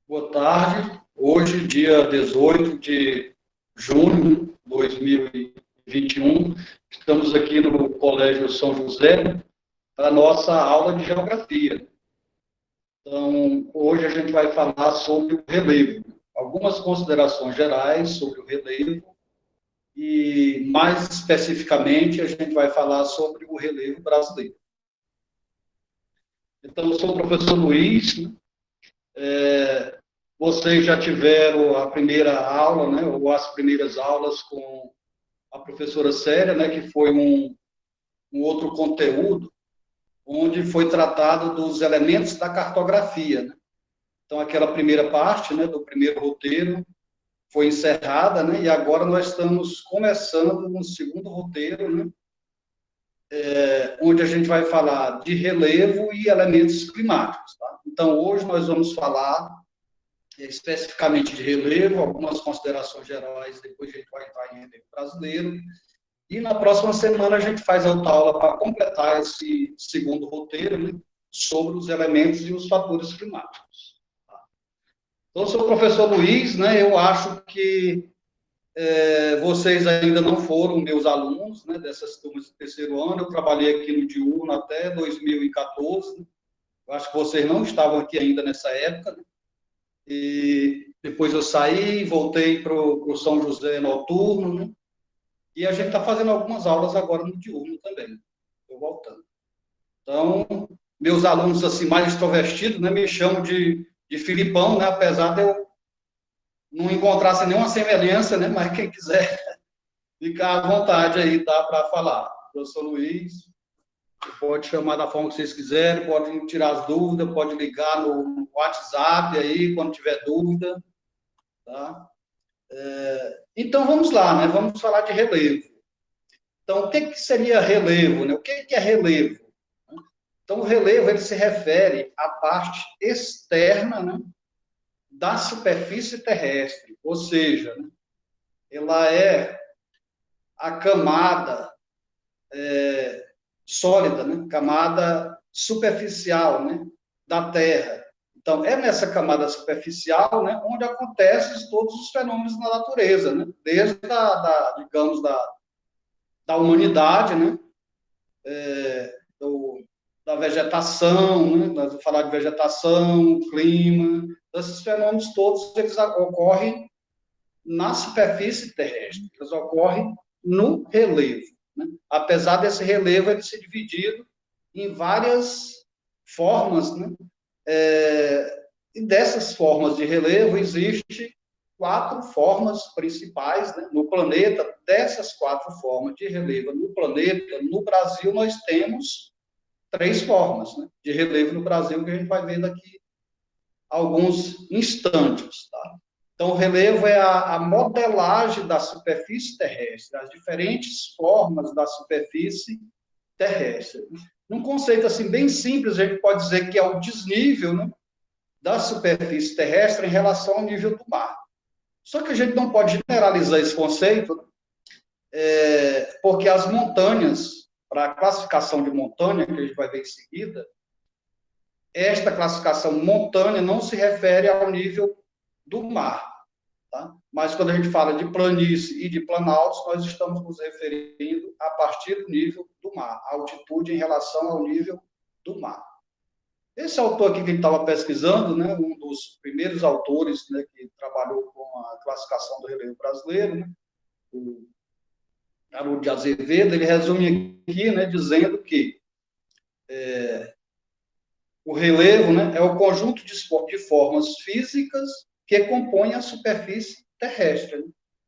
Boa tarde. Hoje, dia 18 de junho de 2021, estamos aqui no Colégio São José, para a nossa aula de geografia. Então, hoje a gente vai falar sobre o relevo, algumas considerações gerais sobre o relevo e, mais especificamente, a gente vai falar sobre o relevo brasileiro. Então, eu sou o professor Luiz, né? Vocês já tiveram a primeira aula, né, ou as primeiras aulas com a professora Célia, né, que foi um outro conteúdo, onde foi tratado dos elementos da cartografia. Né? Então, aquela primeira parte, né, do primeiro roteiro foi encerrada, né, e agora nós estamos começando um segundo roteiro, né, onde a gente vai falar de relevo e elementos climáticos. Tá? Então, hoje nós vamos falar especificamente de relevo, algumas considerações gerais, depois a gente vai entrar em relevo brasileiro, e na próxima semana a gente faz outra aula para completar esse segundo roteiro, né, sobre os elementos e os fatores climáticos. Então, eu sou o professor Luiz, né, eu acho que vocês ainda não foram meus alunos, né, dessas turmas de terceiro ano, eu trabalhei aqui no diurno até 2014, né, eu acho que vocês não estavam aqui ainda nessa época, né, e depois eu saí, voltei para o São José noturno, né? E a gente está fazendo algumas aulas agora no diurno também. Estou voltando. Então, meus alunos assim mais extrovertidos, né, me chamam de Filipão, né, apesar de eu não encontrar nenhuma semelhança, né, mas quem quiser ficar à vontade aí, tá, para falar. Professor Luiz, pode chamar da forma que vocês quiserem, pode tirar as dúvidas, pode ligar no WhatsApp aí, quando tiver dúvida, tá? Então, vamos lá, né? Vamos falar de relevo. Então, o que seria relevo? Né? O que é relevo? Então, o relevo ele se refere à parte externa, né, da superfície terrestre, ou seja, né, ela é a camada sólida, né, camada superficial, né, da Terra. Então, é nessa camada superficial, né, onde acontecem todos os fenômenos da natureza, né, desde digamos, da humanidade, né, da vegetação, né, nós vamos falar de vegetação, clima, esses fenômenos todos, eles ocorrem na superfície terrestre, eles ocorrem no relevo. Né? Apesar desse relevo ele ser dividido em várias formas, né? E dessas formas de relevo, existem 4 formas principais, né, no planeta. Dessas 4 formas de relevo no planeta, no Brasil, nós temos 3 formas, né, de relevo no Brasil, que a gente vai ver daqui a alguns instantes. Tá? Então, o relevo é a modelagem da superfície terrestre, as diferentes formas da superfície terrestre. Num conceito assim bem simples, a gente pode dizer que é o desnível, né, da superfície terrestre em relação ao nível do mar. Só que a gente não pode generalizar esse conceito, porque as montanhas, para a classificação de montanha, que a gente vai ver em seguida, esta classificação montanha não se refere ao nível do mar. Tá? Mas quando a gente fala de planície e de planaltos, nós estamos nos referindo a partir do nível do mar, a altitude em relação ao nível do mar. Esse autor aqui que a gente estava pesquisando, né, um dos primeiros autores, né, que trabalhou com a classificação do relevo brasileiro, né, o Haroldo de Azevedo, ele resume aqui, né, dizendo que o relevo, né, é o conjunto de formas físicas que compõem a superfície terrestre. Né?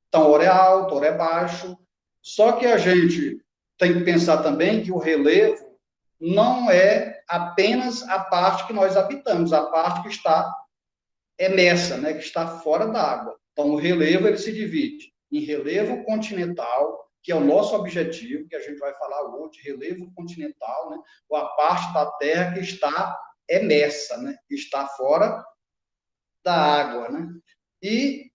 Então, ora é alto, ora é baixo. Só que a gente tem que pensar também que o relevo não é apenas a parte que nós habitamos, a parte que está emersa, né, que está fora da água. Então, o relevo ele se divide em relevo continental, que é o nosso objetivo, que a gente vai falar hoje, relevo continental, né, ou a parte da Terra que está emersa, né, que está fora da água, né? E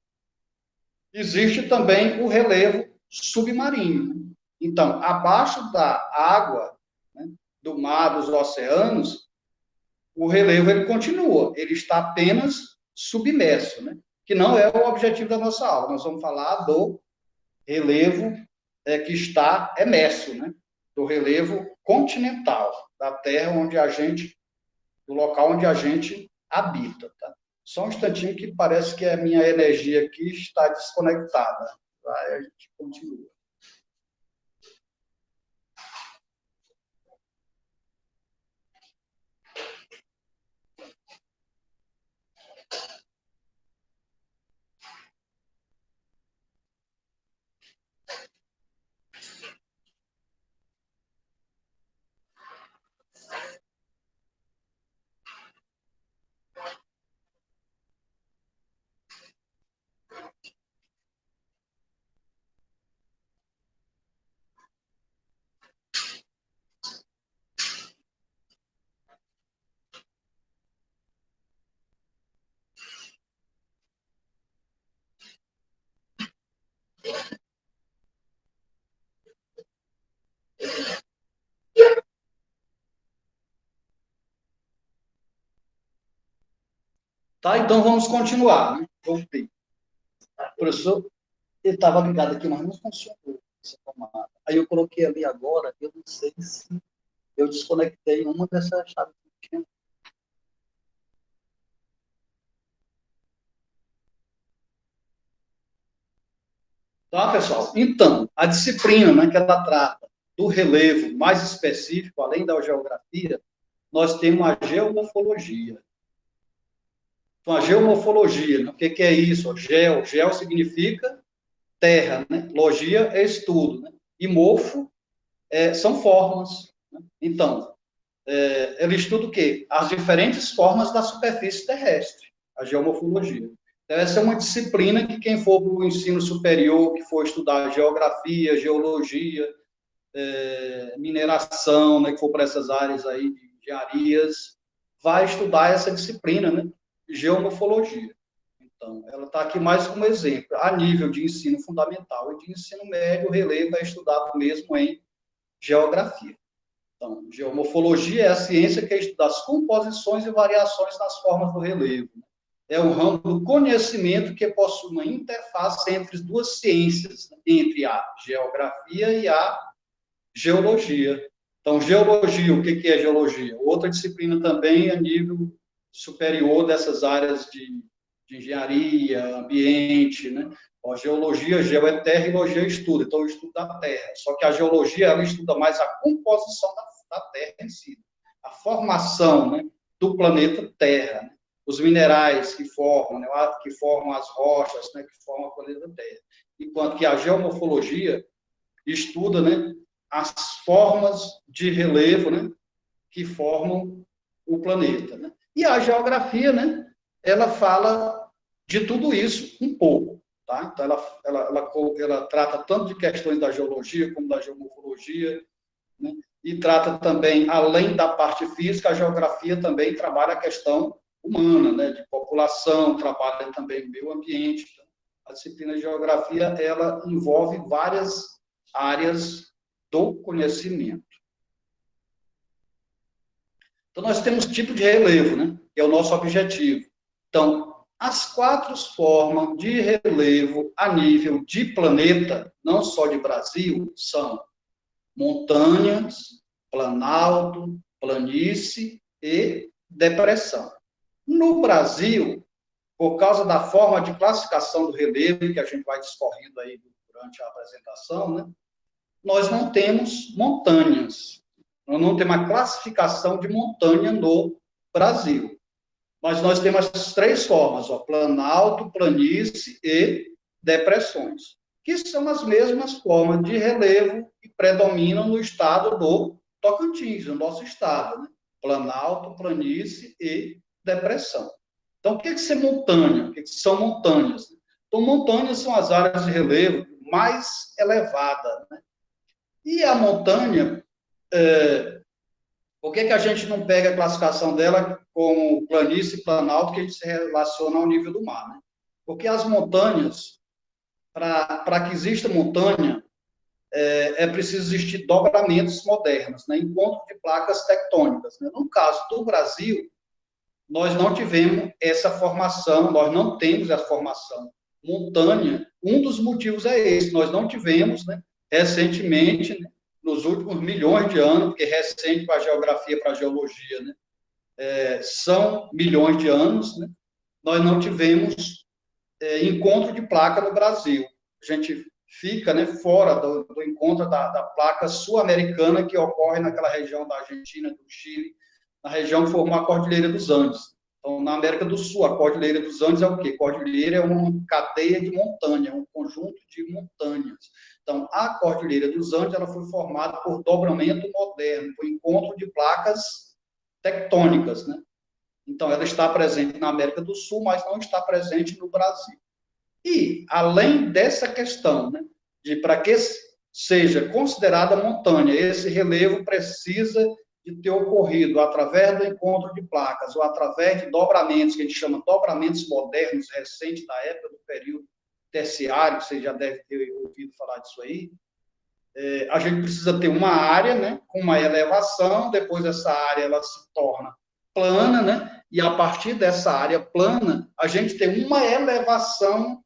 existe também o relevo submarino. Né? Então, abaixo da água, né, do mar, dos oceanos, o relevo ele continua, ele está apenas submerso, né? Que não é o objetivo da nossa aula. Nós vamos falar do relevo que está emerso, né? Do relevo continental da Terra, onde a gente, do local onde a gente habita, tá? Só um instantinho que parece que a minha energia aqui está desconectada. Aí a gente continua. Tá, então vamos continuar, né? Voltei. O professor, ele estava ligado aqui, mas não funcionou essa tomada. Aí eu coloquei ali agora, eu não sei se eu desconectei uma dessas chaves que tinha. Tá, pessoal? Então, a disciplina, né, que ela trata do relevo mais específico, além da geografia, nós temos a geomorfologia. Então, a geomorfologia, né, o que, que é isso? Geo significa terra, né? Logia é estudo, né? E morfo são formas. Né? Então, ela estuda o quê? As diferentes formas da superfície terrestre, a geomorfologia. Então, essa é uma disciplina que quem for para o ensino superior, que for estudar geografia, geologia, mineração, né, que for para essas áreas aí de engenharias, vai estudar essa disciplina, né, geomorfologia. Então, ela está aqui mais como exemplo. A nível de ensino fundamental e de ensino médio, o relevo é estudado mesmo em geografia. Então, geomorfologia é a ciência que estuda as composições e variações nas formas do relevo. É um ramo do conhecimento que possui uma interface entre as duas ciências, entre a geografia e a geologia. Então, geologia, o que é geologia? Outra disciplina também a nível superior dessas áreas de engenharia, ambiente, né? A geologia, geo é terra e logia é estudo, então eu estudo da terra. Só que a geologia, ela estuda mais a composição da terra em si, a formação, né, do planeta Terra, né? Os minerais né, que formam as rochas, né, que formam o planeta Terra. Enquanto que a geomorfologia estuda, né, as formas de relevo, né, que formam o planeta, né? E a geografia, né, ela fala de tudo isso um pouco, tá? Então ela trata tanto de questões da geologia como da geomorfologia, né? E trata também, além da parte física, a geografia também trabalha a questão humana, né, de população, trabalha também o meio ambiente. Então, a disciplina de geografia, ela envolve várias áreas do conhecimento. Então, nós temos tipo de relevo, né? Que é o nosso objetivo. Então, as quatro formas de relevo a nível de planeta, não só de Brasil, são montanhas, planalto, planície e depressão. No Brasil, por causa da forma de classificação do relevo, que a gente vai discorrendo aí durante a apresentação, né? Nós não temos montanhas. Nós não temos uma classificação de montanha no Brasil. Mas nós temos as três formas, ó, planalto, planície e depressões, que são as mesmas formas de relevo que predominam no estado do Tocantins, no nosso estado, né? Planalto, planície e depressão. Então, o que é montanha? O que são montanhas? Então, montanhas são as áreas de relevo mais elevadas, né? E a montanha, por que a gente não pega a classificação dela como planície e planalto, que a gente se relaciona ao nível do mar, né? Porque as montanhas, para que exista montanha, é preciso existir dobramentos modernos, né? Encontro de placas tectônicas, né? No caso do Brasil, nós não tivemos essa formação, nós não temos essa formação montânea. Um dos motivos é esse, nós não tivemos, né, recentemente, né, nos últimos milhões de anos, porque recente para a geografia, para a geologia, né, são milhões de anos, né, nós não tivemos encontro de placa no Brasil. A gente fica, né, fora do encontro da placa sul-americana que ocorre naquela região da Argentina, do Chile, na região que formou a Cordilheira dos Andes. Então, na América do Sul, a Cordilheira dos Andes é o quê? Cordilheira é uma cadeia de montanha, é um conjunto de montanhas. Então, a Cordilheira dos Andes ela foi formada por dobramento moderno, por encontro de placas tectônicas, né? Então, ela está presente na América do Sul, mas não está presente no Brasil. E, além dessa questão, né, de para que seja considerada montanha, esse relevo precisa de ter ocorrido através do encontro de placas ou através de dobramentos, que a gente chama de dobramentos modernos, recentes, da época do período terciário, você já deve ter ouvido falar disso aí, a gente precisa ter uma área, né, com uma elevação, depois essa área ela se torna plana, né, e a partir dessa área plana, a gente tem uma elevação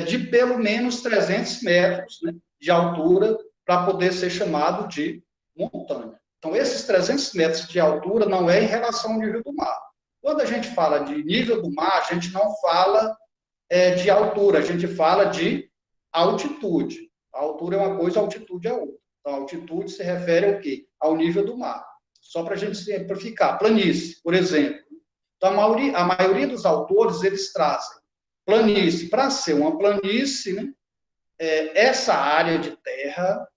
de pelo menos 300 metros, né, de altura para poder ser chamado de montanha. Então, esses 300 metros de altura não é em relação ao nível do mar. Quando a gente fala de nível do mar, a gente não fala de altura, a gente fala de altitude. A altura é uma coisa, a altitude é outra. Então, a altitude se refere ao quê? Ao nível do mar. Só para a gente simplificar. Planície, por exemplo. Então, a maioria dos autores, eles trazem planície. Para ser uma planície, né, essa área de terra,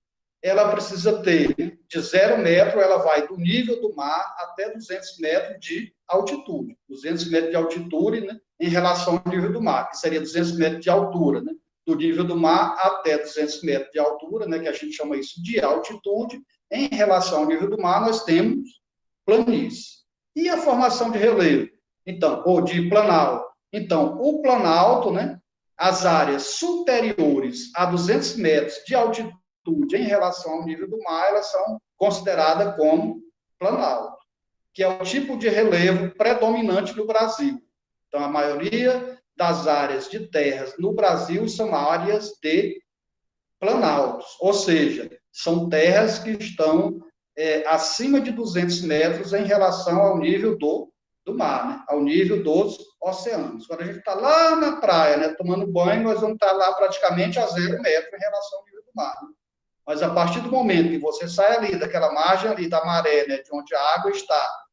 ela precisa ter, né, de 0 metro, ela vai do nível do mar até 200 metros de altitude. 200 metros de altitude, né, em relação ao nível do mar, que seria 200 metros de altura, né, do nível do mar até 200 metros de altura, né, que a gente chama isso de altitude. Em relação ao nível do mar, nós temos planície. E a formação de relevo? Então, ou de planalto. Então, o planalto, né, as áreas superiores a 200 metros de altitude em relação ao nível do mar, elas são consideradas como planalto, que é o tipo de relevo predominante no Brasil. Então, a maioria das áreas de terras no Brasil são áreas de planaltos, ou seja, são terras que estão acima de 200 metros em relação ao nível do mar, né? Ao nível dos oceanos. Quando a gente está lá na praia, né, tomando banho, nós vamos estar lá praticamente a 0 metro em relação ao nível do mar. Né? Mas a partir do momento que você sai ali daquela margem ali da maré, né, de onde a água está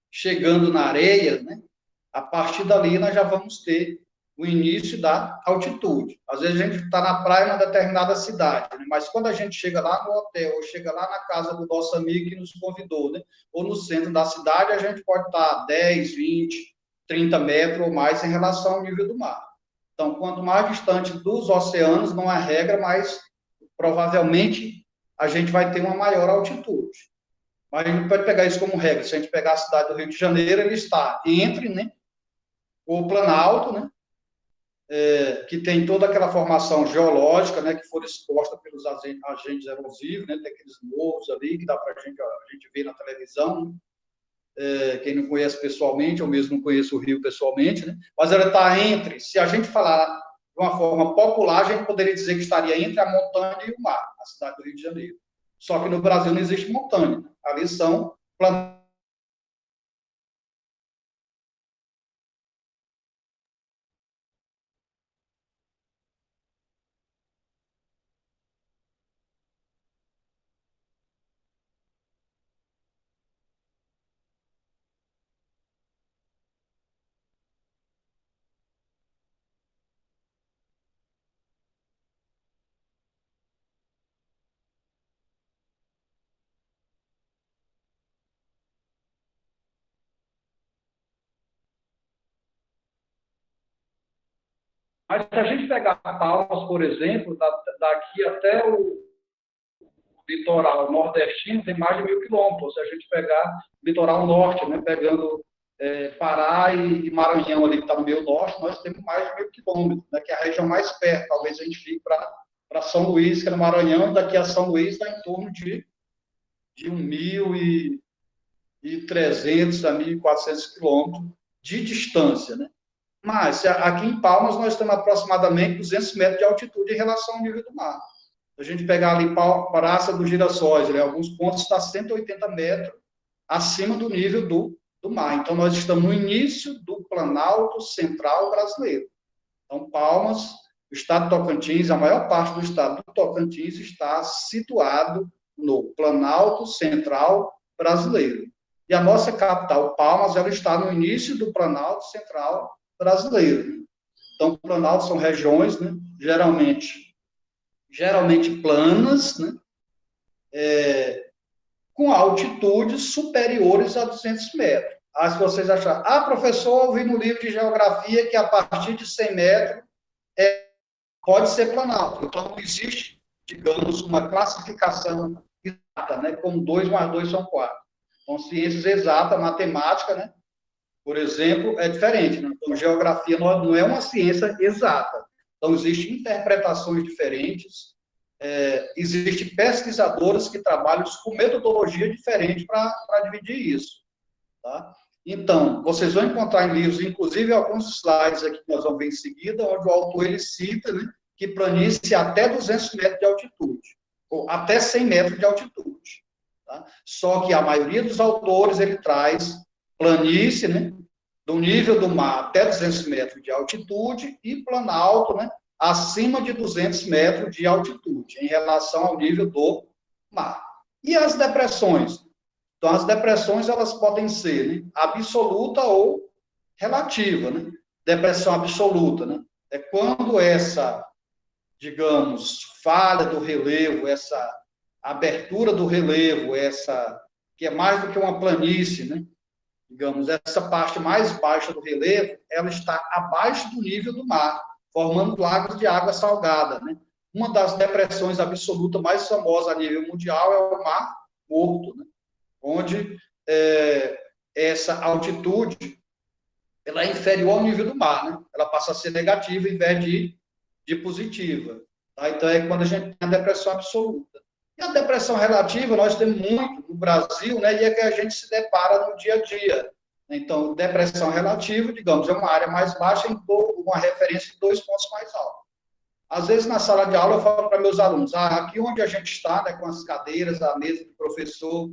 chegando na areia, né, a partir dali nós já vamos ter o início da altitude. Às vezes a gente está na praia em uma determinada cidade, né, mas quando a gente chega lá no hotel, ou chega lá na casa do nosso amigo que nos convidou, né, ou no centro da cidade, a gente pode estar a 10, 20, 30 metros ou mais em relação ao nível do mar. Então, quanto mais distante dos oceanos, não é regra, mas provavelmente a gente vai ter uma maior altitude. Mas a gente pode pegar isso como regra. Se a gente pegar a cidade do Rio de Janeiro, ele está entre, né, o Planalto, né, que tem toda aquela formação geológica, né, que foi exposta pelos agentes erosivos, né, tem aqueles morros ali que dá para a gente ver na televisão, quem não conhece pessoalmente, eu mesmo não conheço o Rio pessoalmente, né, mas ela está entre, se a gente falar de uma forma popular, a gente poderia dizer que estaria entre a montanha e o mar, a cidade do Rio de Janeiro. Só que no Brasil não existe montanha, né? Ali são plantações. Mas se a gente pegar Palmas, por exemplo, daqui até o litoral nordestino tem mais de 1.000 quilômetros. Se a gente pegar o litoral norte, né, pegando Pará e Maranhão, ali que está no meio norte, nós temos mais de 1.000 quilômetros, né, que é a região mais perto. Talvez a gente fique para São Luís, que é no Maranhão, e daqui a São Luís está em torno de 1.000 1.300 a 1.400 quilômetros de distância, né? Mas aqui em Palmas nós temos aproximadamente 200 metros de altitude em relação ao nível do mar. Se a gente pegar ali Praça dos Girassóis, né, alguns pontos está 180 metros acima do nível do mar. Então, nós estamos no início do Planalto Central brasileiro. Então, Palmas, o estado do Tocantins, a maior parte do estado do Tocantins está situado no Planalto Central brasileiro. E a nossa capital, Palmas, ela está no início do Planalto Central brasileiro. Então, o Planalto são regiões, né, geralmente planas, né, com altitudes superiores a 200 metros. Aí, se vocês acharem, professor, eu vi no livro de geografia que a partir de 100 metros pode ser planalto. Então, não existe, digamos, uma classificação exata, né, como 2 mais 2 são 4. Então, ciências exatas, matemática, né, por exemplo, é diferente. Né? Então, geografia não é uma ciência exata. Então, existem interpretações diferentes, existem pesquisadores que trabalham com metodologia diferente para dividir isso. Tá? Então, vocês vão encontrar em livros, inclusive alguns slides aqui que nós vamos ver em seguida, onde o autor ele cita, né, que planície até 200 metros de altitude, ou até 100 metros de altitude. Tá? Só que a maioria dos autores ele traz planície, né, do nível do mar até 200 metros de altitude e planalto, né, acima de 200 metros de altitude, em relação ao nível do mar. E as depressões? Então, as depressões, elas podem ser, né, absoluta ou relativa, né? Depressão absoluta, né? É quando essa, digamos, falha do relevo, essa abertura do relevo, essa, que é mais do que uma planície, né? Digamos, essa parte mais baixa do relevo, ela está abaixo do nível do mar, formando lagos de água salgada, né? Uma das depressões absolutas mais famosas a nível mundial é o Mar Morto, né? Onde essa altitude ela é inferior ao nível do mar, né? Ela passa a ser negativa em vez de positiva. Tá? Então, é quando a gente tem a depressão absoluta. E a depressão relativa, nós temos muito no Brasil, né? E é que a gente se depara no dia a dia. Então, depressão relativa, digamos, é uma área mais baixa em uma referência de 2 pontos mais altos. Às vezes, na sala de aula, eu falo para meus alunos, aqui onde a gente está, né, com as cadeiras, a mesa do professor,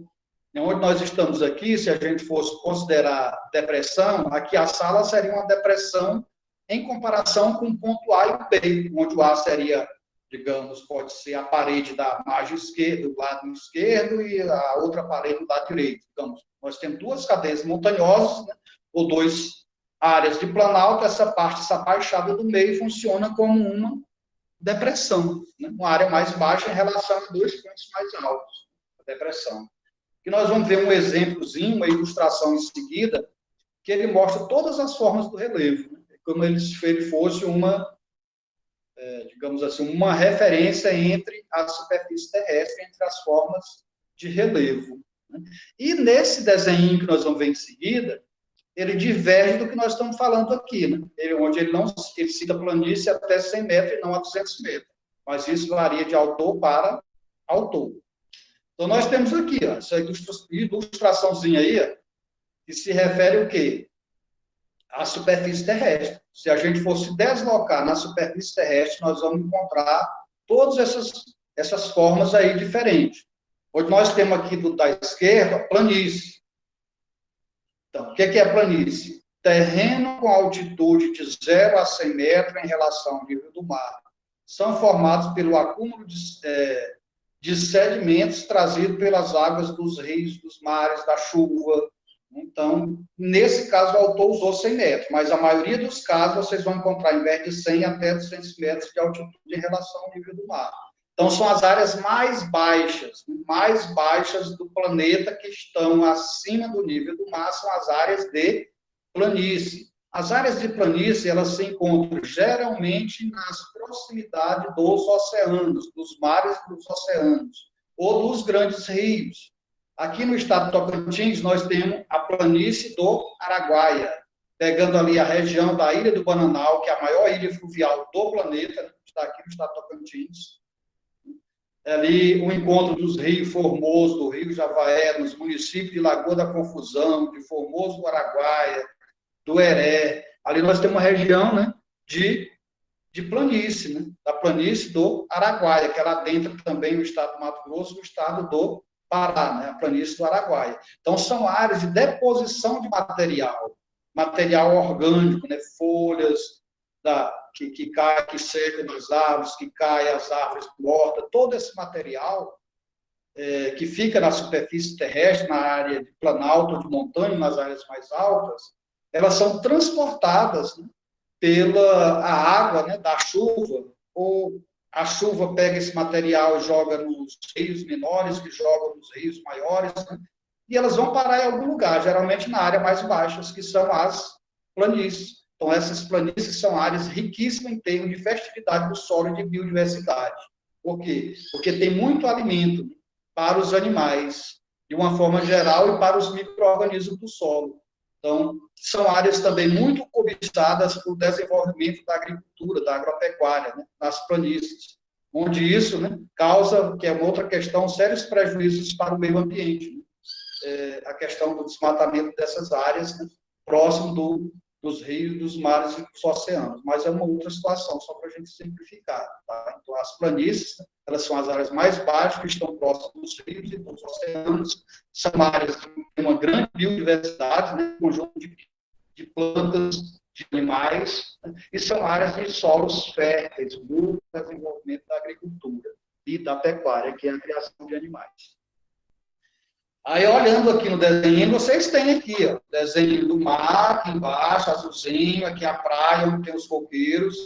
onde nós estamos aqui, se a gente fosse considerar depressão, aqui a sala seria uma depressão em comparação com o ponto A e o B, onde o A seria, digamos, pode ser a parede da margem esquerda, do lado esquerdo, e a outra parede do lado direito. Digamos, nós temos 2 cadeias montanhosas, né, ou 2 áreas de planalto, essa parte, essa baixada do meio funciona como uma depressão, né, uma área mais baixa em relação a 2 pontos mais altos, a depressão. Que nós vamos ver um exemplozinho, uma ilustração em seguida, que ele mostra todas as formas do relevo, né? Como se ele fosse uma, digamos assim, uma referência entre a superfície terrestre, entre as formas de relevo. Né? E nesse desenho que nós vamos ver em seguida, ele diverge do que nós estamos falando aqui, né? Onde ele cita planície até 100 metros e não a 200 metros. Mas isso varia de autor para autor. Então, nós temos aqui, ó, essa ilustraçãozinha aí, ó, que se refere ao quê? À superfície terrestre. Se a gente fosse deslocar na superfície terrestre, nós vamos encontrar todas essas formas aí diferentes. Onde nós temos aqui da esquerda, planície. Então, o que é planície? Terreno com altitude de 0 a 100 metros em relação ao nível do mar. São formados pelo acúmulo de sedimentos trazidos pelas águas dos rios, dos mares, da chuva. Então, nesse caso, o autor usou 100 metros, mas a maioria dos casos vocês vão encontrar, em vez de 100, até 200 metros de altitude em relação ao nível do mar. Então, são as áreas mais baixas do planeta que estão acima do nível do mar, são as áreas de planície. As áreas de planície, elas se encontram geralmente nas proximidades dos oceanos, dos mares dos oceanos, ou dos grandes rios. Aqui no estado de Tocantins, nós temos a planície do Araguaia, pegando ali a região da Ilha do Bananal, que é a maior ilha fluvial do planeta, está aqui no estado de Tocantins. ali o encontro dos rios Formoso, do Rio Javaé, nos municípios de Lagoa da Confusão, de Formoso do Araguaia, do Heré. Ali nós temos uma região, né, de planície, né, da planície do Araguaia, que ela adentra também o estado do Mato Grosso e o estado do Pará, né, a planície do Araguaia. Então, são áreas de deposição de material, material orgânico, né, folhas que cai, que secam das árvores, que cai as árvores mortas, todo esse material que fica na superfície terrestre, na área de planalto, de montanha, nas áreas mais altas, elas são transportadas, né, pela a água, né, da chuva, ou a chuva pega esse material e joga nos rios menores, que jogam nos rios maiores, né, e elas vão parar em algum lugar, geralmente na área mais baixa, que são as planícies. Então, essas planícies são áreas riquíssimas em termos de fertilidade do solo e de biodiversidade. Por quê? Porque tem muito alimento para os animais, de uma forma geral, e para os micro-organismos do solo. Então, são áreas também muito cobiçadas para o desenvolvimento da agricultura, da agropecuária, né, nas planícies, onde isso, né, causa, que é uma outra questão, sérios prejuízos para o meio ambiente, né? A questão do desmatamento dessas áreas, né, próximo dos rios, dos mares e dos oceanos. Mas é uma outra situação, só para a gente simplificar. Tá? Então, as planícies, né, elas são as áreas mais baixas, que estão próximas dos rios e dos oceanos, são áreas que têm uma grande biodiversidade, né, um conjunto de plantas, de animais, né, e são áreas de solos férteis, do desenvolvimento da agricultura e da pecuária, que é a criação de animais. Aí, olhando aqui no desenho, vocês têm aqui, ó, desenho do mar, aqui embaixo, azulzinho, aqui a praia, onde tem os coqueiros.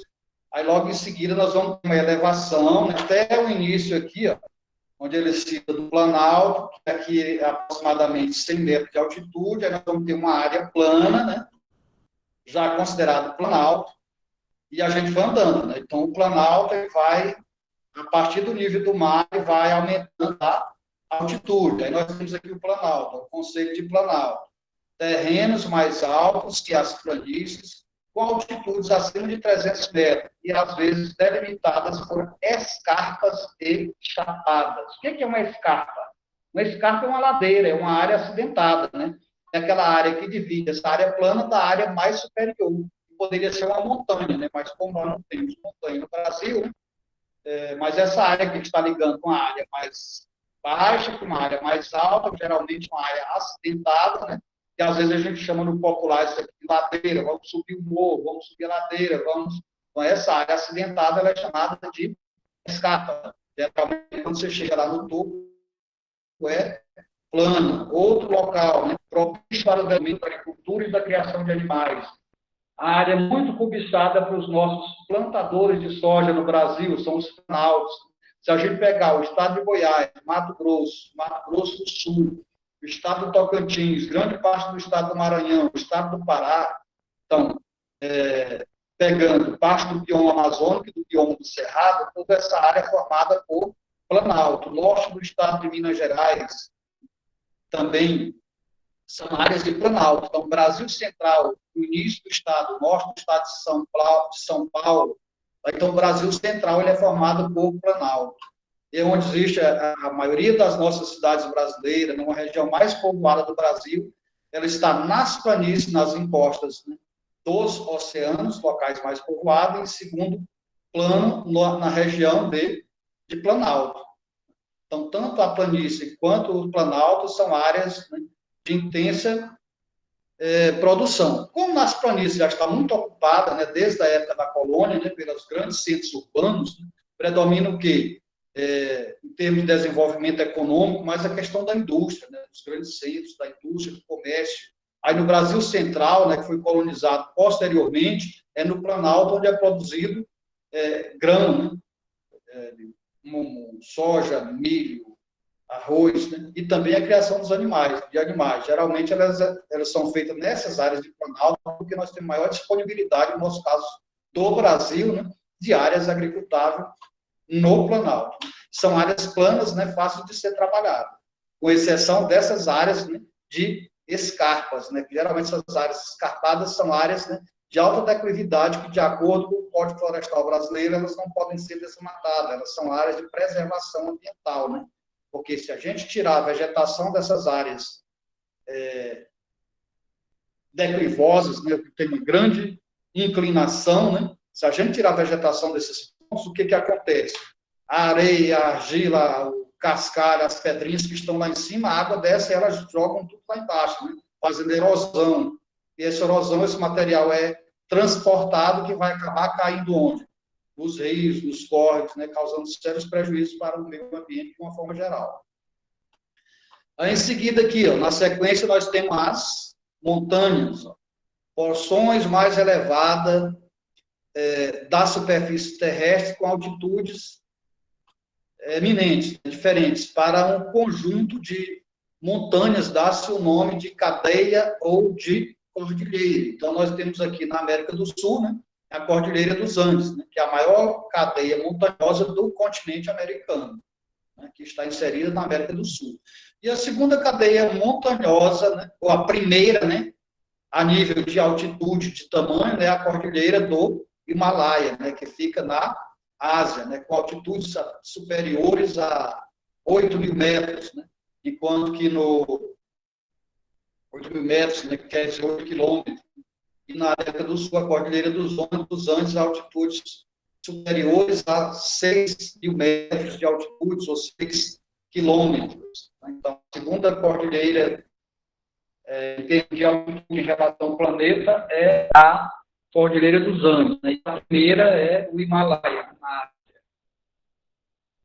Aí, logo em seguida, nós vamos ter uma elevação, né, até o início aqui, ó, onde ele cita do Planalto, que aqui é aproximadamente 100 metros de altitude. Aí nós vamos ter uma área plana, né, já considerado Planalto, e a gente vai andando, né? Então, o Planalto ele vai, a partir do nível do mar, ele vai aumentando a altitude. Aí nós temos aqui o Planalto, o conceito de Planalto. Terrenos mais altos que as planícies, com altitudes acima de 300 metros, e às vezes delimitadas por escarpas e chapadas. O que é uma escarpa? Uma escarpa é uma ladeira, é uma área acidentada, né? É aquela área que divide essa área plana da área mais superior. Poderia ser uma montanha, né? Mas como nós não temos montanha no Brasil, né? Mas essa área que está ligando uma área mais baixa com uma área mais alta, geralmente uma área acidentada, né? E às vezes a gente chama no popular isso aqui de ladeira, vamos subir o morro, vamos subir a ladeira, vamos... Então, essa área acidentada ela é chamada de escarpa. Geralmente, quando você chega lá no topo, é plano. Outro local, né? Propício para o desenvolvimento da agricultura e da criação de animais. A área muito cobiçada para os nossos plantadores de soja no Brasil são os planaltos. Se a gente pegar o estado de Goiás, Mato Grosso do Sul, o estado do Tocantins, grande parte do estado do Maranhão, o estado do Pará, então, pegando parte do bioma amazônico e do bioma do Cerrado, toda essa área é formada por planalto. Norte do estado de Minas Gerais, também são áreas de planalto. Então, Brasil Central, no início do estado, norte do estado de São Paulo, então, o Brasil Central ele é formado por planalto. E é onde existe a maioria das nossas cidades brasileiras, numa região mais povoada do Brasil, ela está nas planícies, nas encostas, né, dos oceanos, locais mais povoados, e em segundo plano, na região de planalto. Então, tanto a planície quanto o planalto são áreas, né, de intensa produção. Como nas planícies já está muito ocupada, né, desde a época da colônia, né, pelos grandes centros urbanos, né, predomina o quê? Em termos de desenvolvimento econômico, mas a questão da indústria, né, dos grandes centros, da indústria, do comércio. Aí no Brasil Central, né, que foi colonizado posteriormente, é no Planalto onde é produzido grão, né, soja, milho, arroz, né? E também a criação dos animais, de animais. Geralmente, elas são feitas nessas áreas de planalto, porque nós temos maior disponibilidade, no nosso caso, do Brasil, né? De áreas agricultáveis no planalto. São áreas planas, né? Fáceis de ser trabalhadas, com exceção dessas áreas, né, de escarpas, né? Que geralmente essas áreas escarpadas são áreas, né, de alta declividade que, de acordo com o Código Florestal Brasileiro, elas não podem ser desmatadas, elas são áreas de preservação ambiental, né? Porque se a gente tirar a vegetação dessas áreas declivosas, né, que tem uma grande inclinação, né? Se a gente tirar a vegetação desses pontos, o que acontece? A areia, a argila, o cascalho, as pedrinhas que estão lá em cima, a água desce e elas jogam tudo lá embaixo, né? Fazendo erosão. E essa erosão, esse material é transportado, que vai acabar caindo onde? Nos rios, nos córregos, né? Causando sérios prejuízos para o meio ambiente de uma forma geral. Aí, em seguida, aqui, ó, na sequência, nós temos as montanhas, ó, porções mais elevadas da superfície terrestre com altitudes eminentes, diferentes, para um conjunto de montanhas, dá-se o nome de cadeia ou de cordilheira. Então, nós temos aqui na América do Sul, né, a Cordilheira dos Andes, né, que é a maior cadeia montanhosa do continente americano, né, que está inserida na América do Sul. E a segunda cadeia montanhosa, né, ou a primeira, né, a nível de altitude, de tamanho, né, a Cordilheira do Himalaia, né, que fica na Ásia, né, com altitudes superiores a 8.000 metros, né, enquanto que no 8.000 metros, né, que quer dizer 8 quilômetros, e na América do Sul, a Cordilheira dos Andes, altitudes superiores a 6.000 metros de altitude, ou 6 quilômetros. Então, a segunda cordilheira em termos de altitude em relação ao planeta é a Cordilheira dos Andes, né? E a primeira é o Himalaia, na Ásia.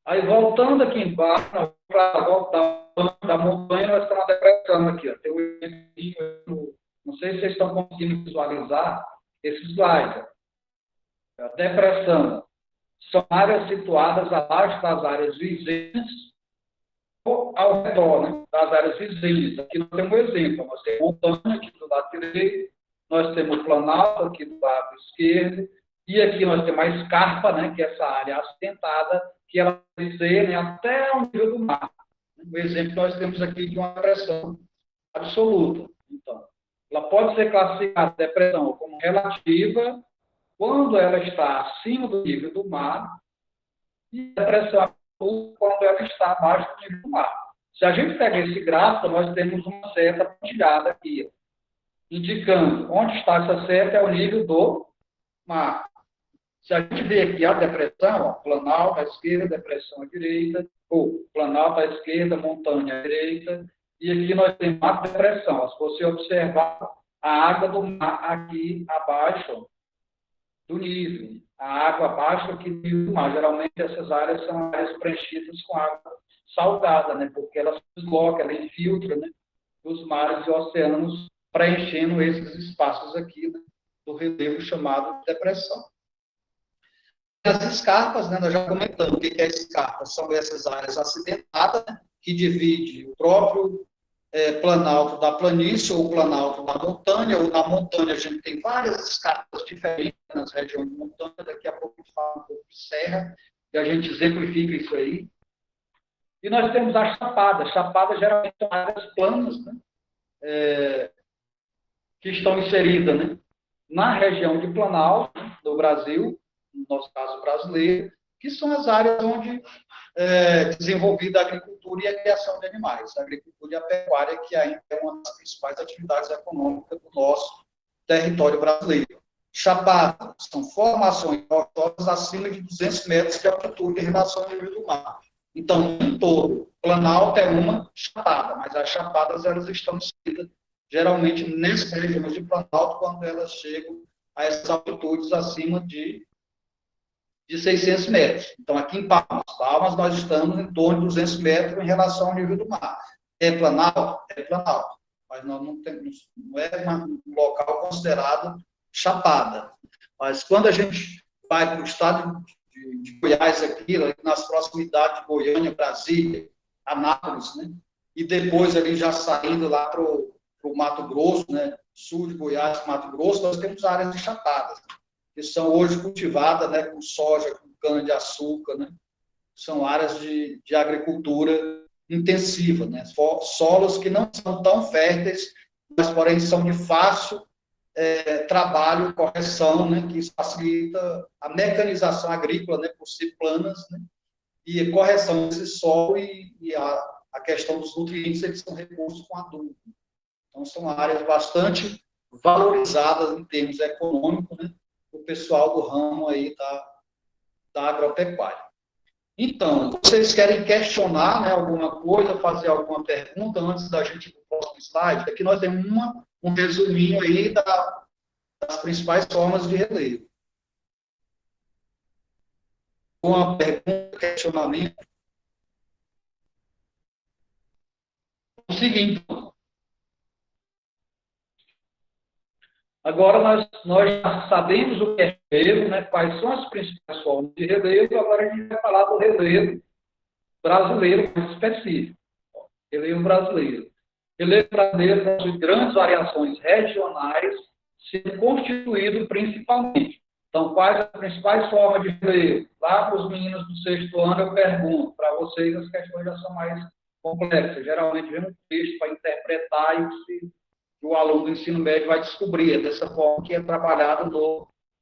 Aí, voltando aqui embaixo, para voltar da montanha, nós estamos na depressão aqui. Ó. Tem um exemplo, não sei se vocês estão conseguindo visualizar esse slide. Ó. A depressão são áreas situadas abaixo das áreas vizinhas ou ao redor, né, das áreas vizinhas. Aqui nós temos um exemplo. Nós temos montanha aqui do lado direito, nós temos o planalto aqui do lado esquerdo, e aqui nós temos a escarpa, né, que é essa área acidentada, que ela vai ser, né, até o nível do mar. O exemplo que nós temos aqui de uma depressão absoluta. Então, ela pode ser classificada depressão como relativa quando ela está acima do nível do mar e depressão absoluta quando ela está abaixo do nível do mar. Se a gente pegar esse gráfico, nós temos uma seta pontilhada aqui, indicando onde está essa seta é o nível do mar. Se a gente vê aqui a depressão, ó, planalto à esquerda, depressão à direita, ou planalto à esquerda, montanha à direita, e aqui nós temos a depressão. Se você observar a água do mar aqui abaixo do nível, a água abaixo aqui do nível do mar. Geralmente essas áreas são áreas preenchidas com água salgada, né? Porque ela se desloca, ela infiltra, né, os mares e oceanos, preenchendo esses espaços aqui, né, do relevo chamado depressão. As escarpas, né, nós já comentamos o que é escarpa, são essas áreas acidentadas, né, que divide o próprio planalto da planície ou planalto da montanha, ou na montanha a gente tem várias escarpas diferentes nas regiões de montanha, daqui a pouco a gente fala um pouco de serra, e a gente exemplifica isso aí. E nós temos as chapadas. Chapadas geralmente são áreas planas, né, que estão inseridas, né, na região de Planalto, do Brasil, no nosso caso brasileiro, que são as áreas onde é desenvolvida a agricultura e a criação de animais. A agricultura e a pecuária, que ainda é uma das principais atividades econômicas do nosso território brasileiro. Chapada são formações rochosas acima de 200 metros de altitude em relação ao nível do mar. Então, em todo, Planalto é uma chapada, mas as chapadas elas estão inseridas geralmente nessas regiões de Planalto quando elas chegam a essas altitudes acima de 600 metros. Então, aqui em Palmas, nós estamos em torno de 200 metros em relação ao nível do mar. É Planalto? É Planalto. Mas nós não é um local considerado chapada. Mas quando a gente vai para o estado de Goiás, aqui, nas proximidades de Goiânia, Brasília, Anápolis, né? E depois ali já saindo lá para o Mato Grosso, né? Sul de Goiás, Mato Grosso, nós temos áreas de chapadas, que são hoje cultivadas, né, com soja, com cana-de-açúcar, né? São áreas de agricultura intensiva, né? Solos que não são tão férteis, mas, porém, são de fácil trabalho, correção, né, que isso facilita a mecanização agrícola, né, por ser planas, né, e a correção desse solo e a questão dos nutrientes, eles são recursos com adubo. Então, são áreas bastante valorizadas em termos econômicos, né, o pessoal do ramo aí da agropecuária. Então, vocês querem questionar, né, alguma coisa, fazer alguma pergunta antes da gente ir para o próximo slide? Aqui nós temos um resuminho aí das principais formas de relevo. Uma pergunta, questionamento. O seguinte, agora nós já sabemos o que é relevo, né, quais são as principais formas de relevo, agora a gente vai falar do relevo brasileiro mais específico. Relevo brasileiro. Relevo brasileiro possui grandes variações regionais, sendo constituído principalmente. Então, quais as principais formas de relevo? Lá para os meninos do sexto ano, eu pergunto. Para vocês, as questões já são mais complexas. Geralmente, vem um texto para interpretar e o aluno do ensino médio vai descobrir. É dessa forma que é trabalhado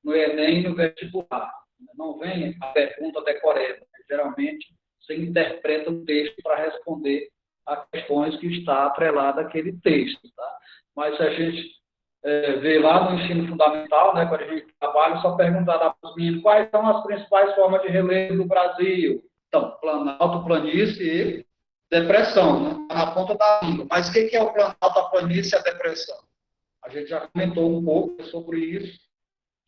no Enem e no vestibular. Não vem a pergunta decorada. Geralmente, você interpreta o texto para responder a questões que está atrelada àquele texto. Tá? Mas se a gente vê lá no ensino fundamental, né, quando a gente trabalha, só perguntar para os meninos quais são as principais formas de relevo do Brasil. Então, planalto, planície e depressão, né? Na ponta da língua. Mas o que é o planalto, a planície e a depressão? A gente já comentou um pouco sobre isso.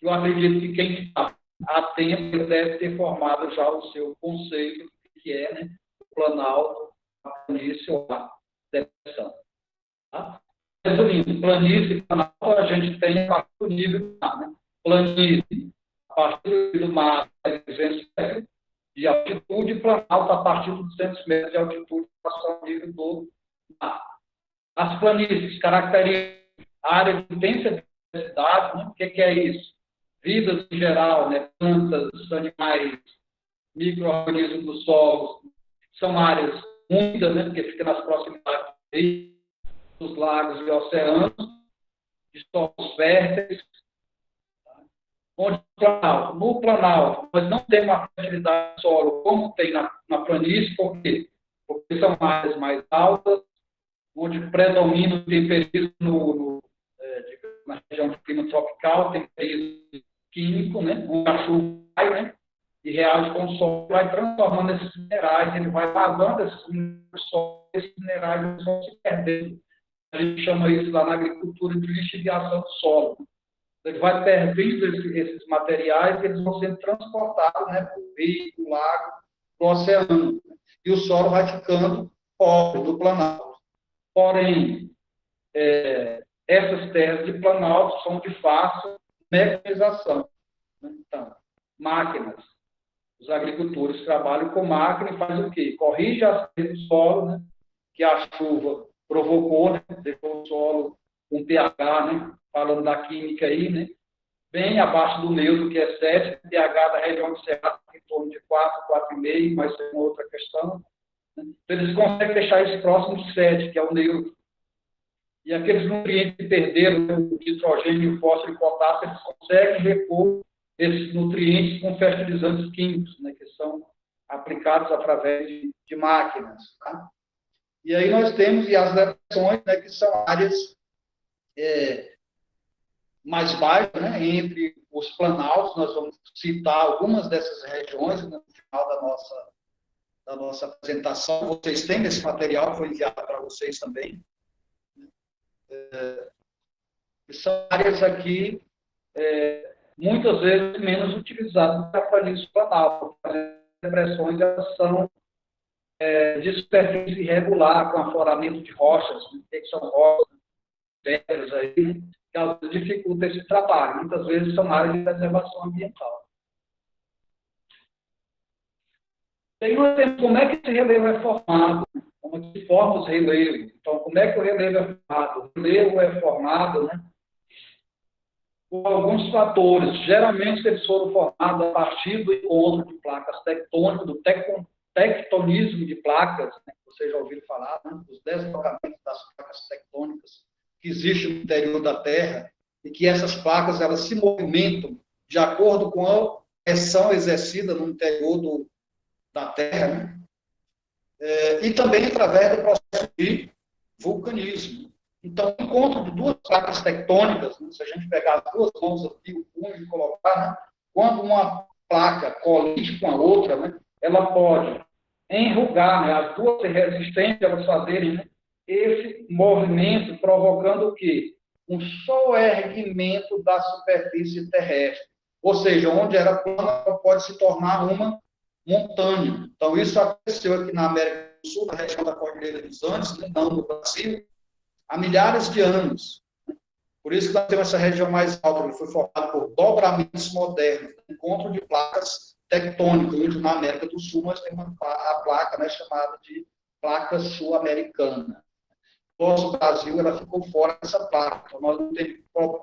Eu acredito que quem está atento deve ter formado já o seu conceito, que é, né, o planalto, a planície ou a depressão. Tá? Resumindo, planície e planalto a gente tem a partir do nível do mar. Né? Planície, a partir do mar, 200 metros de altitude, e planalto a partir dos 200 metros de altitude, ao nível do mar. As planícies caracterizam a área de intensa diversidade. Né? O que é isso? Vidas em geral, né? Plantas, animais, micro-organismos do solo, são áreas úmidas, né? Porque fica nas proximidades dos lagos e oceanos, de solos férteis. Onde no Planalto, nós não temos uma fertilidade do solo como tem na planície, por quê? Porque são áreas mais altas, onde predomina o temperismo na região de clima tropical, temperismo químico, né? Onde a chuva vai, né? E reage com o solo, vai transformando esses minerais, ele vai lavando esses minerais vão se perdendo. A gente chama isso lá na agricultura de lixiviação do solo. Ele vai perdendo esses materiais e eles vão sendo transportados, né, para o rio, para o lago, para o oceano. E o solo vai ficando pobre do Planalto. Porém, essas terras de Planalto são de fácil mecanização. Então, máquinas. Os agricultores trabalham com máquina e fazem o quê? Corrige as terras do solo, né, que a chuva provocou, né, deixou o solo com pH, né, falando da química aí, né, bem abaixo do neutro, que é 7, pH da região de Cerrado, em torno de 4, 4,5, mas é uma outra questão. Né? Então, eles conseguem deixar isso próximo de 7, que é o neutro. E aqueles nutrientes que perderam, né, o nitrogênio, o fósforo e o potássio, eles conseguem repor esses nutrientes com fertilizantes químicos, né, que são aplicados através de máquinas. Tá? E aí nós temos as depressões, né, que são áreas mais baixas, né, entre os planaltos. Nós vamos citar algumas dessas regiões, né, no final da nossa apresentação. Vocês têm esse material, foi enviado para vocês também. São áreas aqui muitas vezes menos utilizadas para a planície planal. As depressões elas são de superfície irregular, com afloramento de rochas, que são rochas, pedras aí, que às vezes dificulta esse trabalho. Muitas vezes são áreas de preservação ambiental. Tem um exemplo, como é que esse relevo é formado? Como é que forma os relevos? Então, como é que o relevo é formado? O relevo é formado, né, por alguns fatores. Geralmente, eles foram formados a partir do encontro de placas tectônicas, do tectonismo de placas, né, que vocês já ouviram falar, né, dos deslocamentos das placas tectônicas que existem no interior da Terra. e que essas placas elas se movimentam de acordo com a pressão exercida no interior da Terra, né? E também através do processo de vulcanismo. Então, o encontro de duas placas tectônicas, né, se a gente pegar as duas mãos aqui, o punho e colocar, né, quando uma placa colide com a outra, né, ela pode enrugar, né, as duas resistentes, elas fazerem, né, esse movimento, provocando o quê? Um soerguimento da superfície terrestre. Ou seja, onde era plana, ela pode se tornar uma montanha. Então, isso aconteceu aqui na América do Sul, na região da Cordilheira dos Andes, né, não no Brasil, há milhares de anos. Por isso que nós temos essa região mais alta, que foi formada por dobramentos modernos, encontro de placas tectônicas. Hoje, na América do Sul, nós temos a placa, né, chamada de placa sul-americana. Nosso Brasil, ela ficou fora dessa placa. Então, nós não temos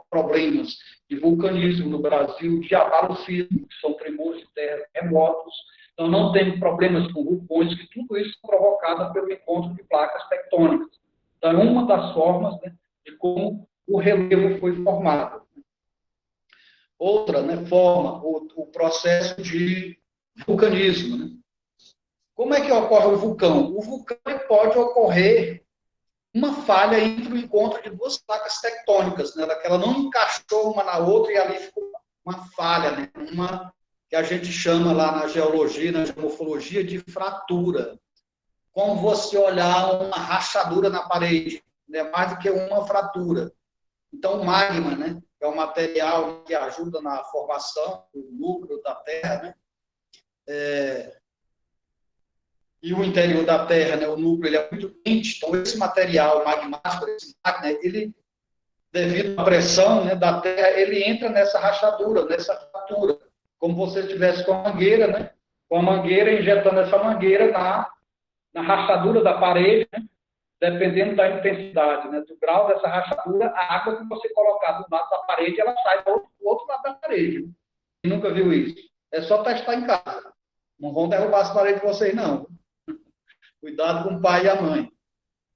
problemas de vulcanismo no Brasil, de abalocísmo, que são tremores de terra remotos. Então, não temos problemas com vulcões, que tudo isso é provocado pelo encontro de placas tectônicas. Então, é uma das formas, né, de como o relevo foi formado. Outra, né, forma, o processo de vulcanismo. Né? Como é que ocorre o vulcão? O vulcão pode ocorrer uma falha entre o encontro de duas placas tectônicas, né? Que ela não encaixou uma na outra e ali ficou uma falha, né? Uma que a gente chama lá na geologia, na geomorfologia, de fratura. Como você olhar uma rachadura na parede, né? Mais do que uma fratura. Então, o magma, né? É um material que ajuda na formação do núcleo da Terra, né? E o interior da Terra, né, o núcleo, ele é muito quente, então esse material magmático, esse magma, ele, devido à pressão, né, da Terra, ele entra nessa rachadura, nessa fratura, como se você estivesse com a mangueira, né, com a mangueira, injetando essa mangueira na rachadura da parede, né, dependendo da intensidade, né, do grau dessa rachadura, a água que você colocar do lado da parede, ela sai do outro lado da parede. Quem nunca viu isso? É só testar em casa. Não vão derrubar as paredes de vocês, não. Cuidado com o pai e a mãe,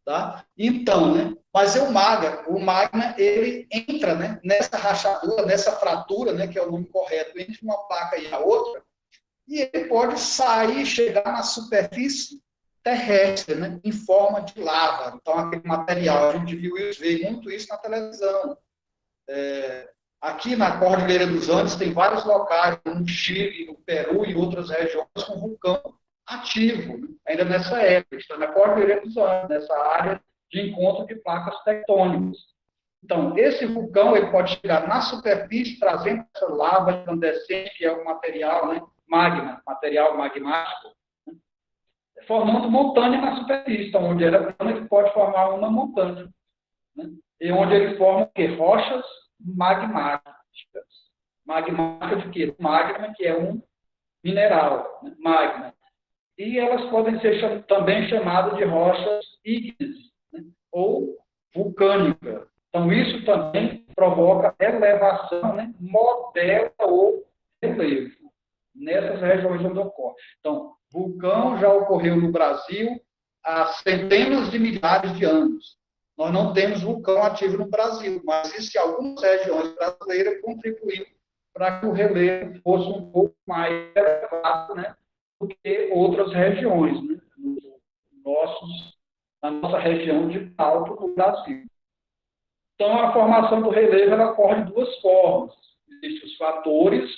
tá? Então, né? Mas o magma, ele entra, né, nessa rachadura, nessa fratura, né, que é o nome correto, entre uma placa e a outra, e ele pode sair, chegar na superfície terrestre, né, em forma de lava. Então, aquele material, a gente viu isso, vê muito isso na televisão. Aqui na Cordilheira dos Andes tem vários locais, no Chile, no Peru e outras regiões com vulcão ativo, né? Ainda nessa época, está na Cordilheira dos Andes, nessa área de encontro de placas tectônicas. Então, esse vulcão ele pode chegar na superfície, trazendo essa lava incandescente, que é um material, né, magma, material magmático, né, formando montanha na superfície. Então, onde era plana, ele pode formar uma montanha. Né, e onde ele forma o quê? Rochas magmáticas. Magmática de quê? Magma, que é um mineral, né, magma. E elas podem ser também chamadas de rochas ígneas, né, ou vulcânicas. Então, isso também provoca elevação, né, modela o relevo nessas regiões onde ocorre. Então, vulcão já ocorreu no Brasil há centenas de milhares de anos. Nós não temos vulcão ativo no Brasil, mas existe algumas regiões brasileiras contribuindo para que o relevo fosse um pouco mais elevado, né, do que outras regiões, né, na nossa região de alto do Brasil. Então, a formação do relevo ela ocorre de duas formas. Existem os fatores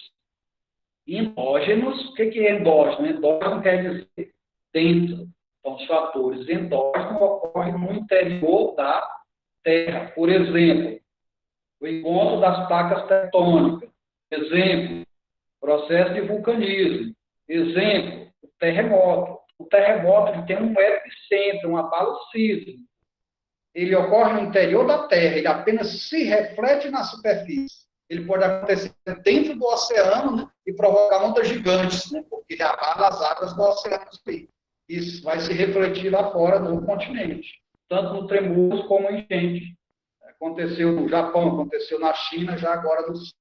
endógenos. O que é endógeno? Endógeno quer dizer dentro. Então, os fatores endógenos ocorrem no interior da Terra. Por exemplo, o encontro das placas tectônicas. Exemplo, processo de vulcanismo. Exemplo, o terremoto. O terremoto ele tem um epicentro, um abalo sísmico. Ele ocorre no interior da Terra, ele apenas se reflete na superfície. Ele pode acontecer dentro do oceano, né, e provocar ondas gigantes, né, porque ele abala as águas do oceano. Isso vai se refletir lá fora no continente, tanto no tremores como em enchente. Aconteceu no Japão, aconteceu na China, já agora nesse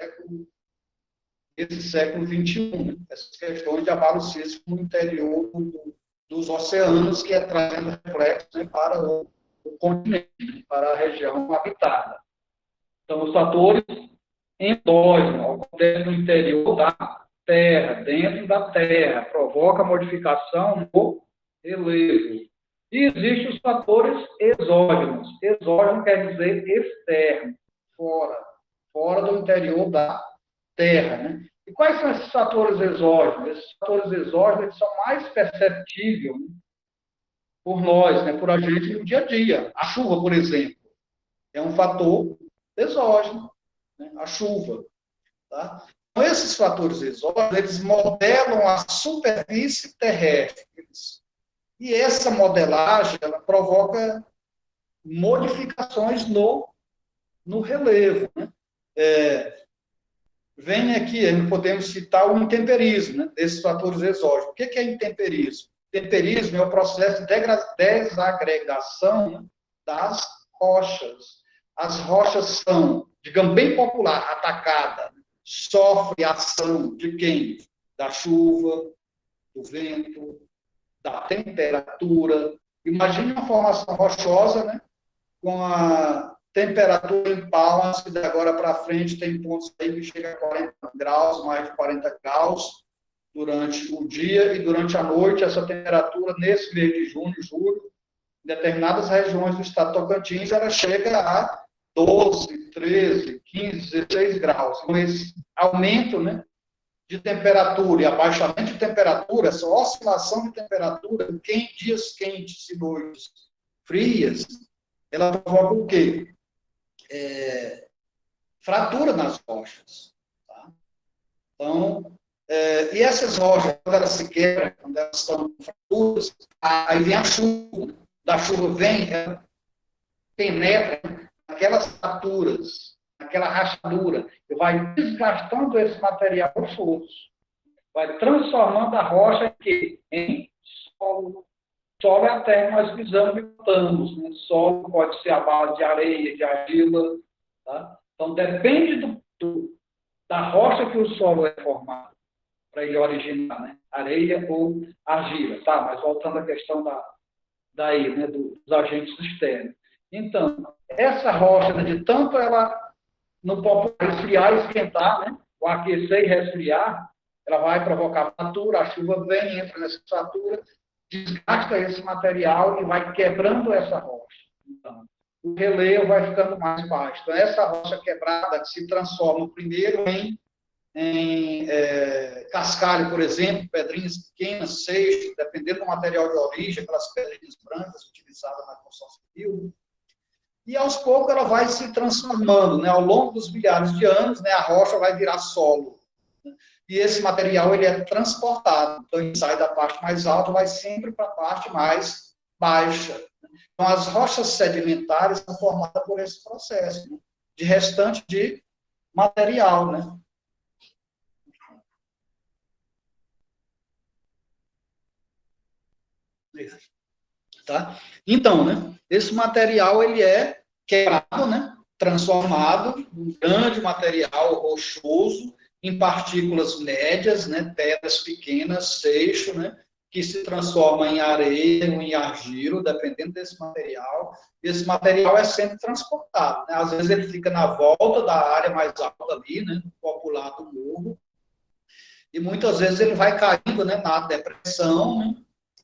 século XXI. Né, essas questões de abalo sísmico no interior dos oceanos, que é trazendo reflexos, né, para o continente, para a região habitada. São os fatores endógenos, acontecem no interior da Terra, dentro da Terra, provoca modificação no relevo. E existem os fatores exógenos. Exógeno quer dizer externo, fora do interior da Terra. Né? E quais são esses fatores exógenos? Esses fatores exógenos eles são mais perceptíveis, né, por nós, né, por a gente no dia a dia. A chuva, por exemplo, é um fator exógeno, né? A chuva. Tá? Então, esses fatores exógenos, eles modelam a superfície terrestre. E essa modelagem ela provoca modificações no relevo. Né? Vem aqui, podemos citar o intemperismo, né, desses fatores exógenos. O que é intemperismo? Intemperismo é o processo de desagregação, né, das rochas. As rochas são, digamos, bem popular, atacada, sofre ação de quem? Da chuva, do vento, da temperatura. Imagine uma formação rochosa, né, com a temperatura em Palmas, que de agora para frente tem pontos aí que chega a 40 graus, mais de 40 graus, durante o dia e durante a noite, essa temperatura, nesse mês de junho, julho, em determinadas regiões do estado de Tocantins, ela chega a 12, 13, 15, 16 graus. Então, esse aumento, né, de temperatura e abaixamento de temperatura, essa oscilação de temperatura, em dias quentes e noites frias, ela provoca o quê? Fratura nas rochas. Tá? Então, e essas rochas, quando elas se quebram, quando elas estão fraturas, aí vem a chuva. Da chuva vem, ela penetra naquelas fraturas, naquela rachadura, e vai desgastando esse material rochoso. Vai transformando a rocha em solo. Solo é a terra que nós pisamos e plantamos. Né? Solo pode ser a base de areia, de argila. Tá? Então, depende da rocha que o solo é formado para ele originar, né? Areia ou argila. Tá? Mas voltando à questão né? Dos agentes externos. Então, essa rocha, né, de tanto ela não pode esfriar e esquentar, né? Ou aquecer e resfriar, ela vai provocar fratura, a chuva vem, entra nessa fratura, desgasta esse material e vai quebrando essa rocha. Então, o relevo vai ficando mais baixo. Então, essa rocha quebrada se transforma primeiro em cascalho, por exemplo, pedrinhas pequenas, seixo, dependendo do material de origem, aquelas pedrinhas brancas utilizadas na construção civil. E, aos poucos, ela vai se transformando. Né? Ao longo dos milhares de anos, né, a rocha vai virar solo. E esse material ele é transportado. Então, ele sai da parte mais alta, vai sempre para a parte mais baixa. Então, as rochas sedimentares são formadas por esse processo, né, de restante de material. Né? Tá? Então, né, esse material ele é quebrado, né, transformado em um grande material rochoso, em partículas médias, né, pedras pequenas, seixo, né, que se transforma em areia ou em argila, dependendo desse material. Esse material é sempre transportado. Né? Às vezes ele fica na volta da área mais alta ali, né, popular do morro, e muitas vezes ele vai caindo, né, na depressão, né,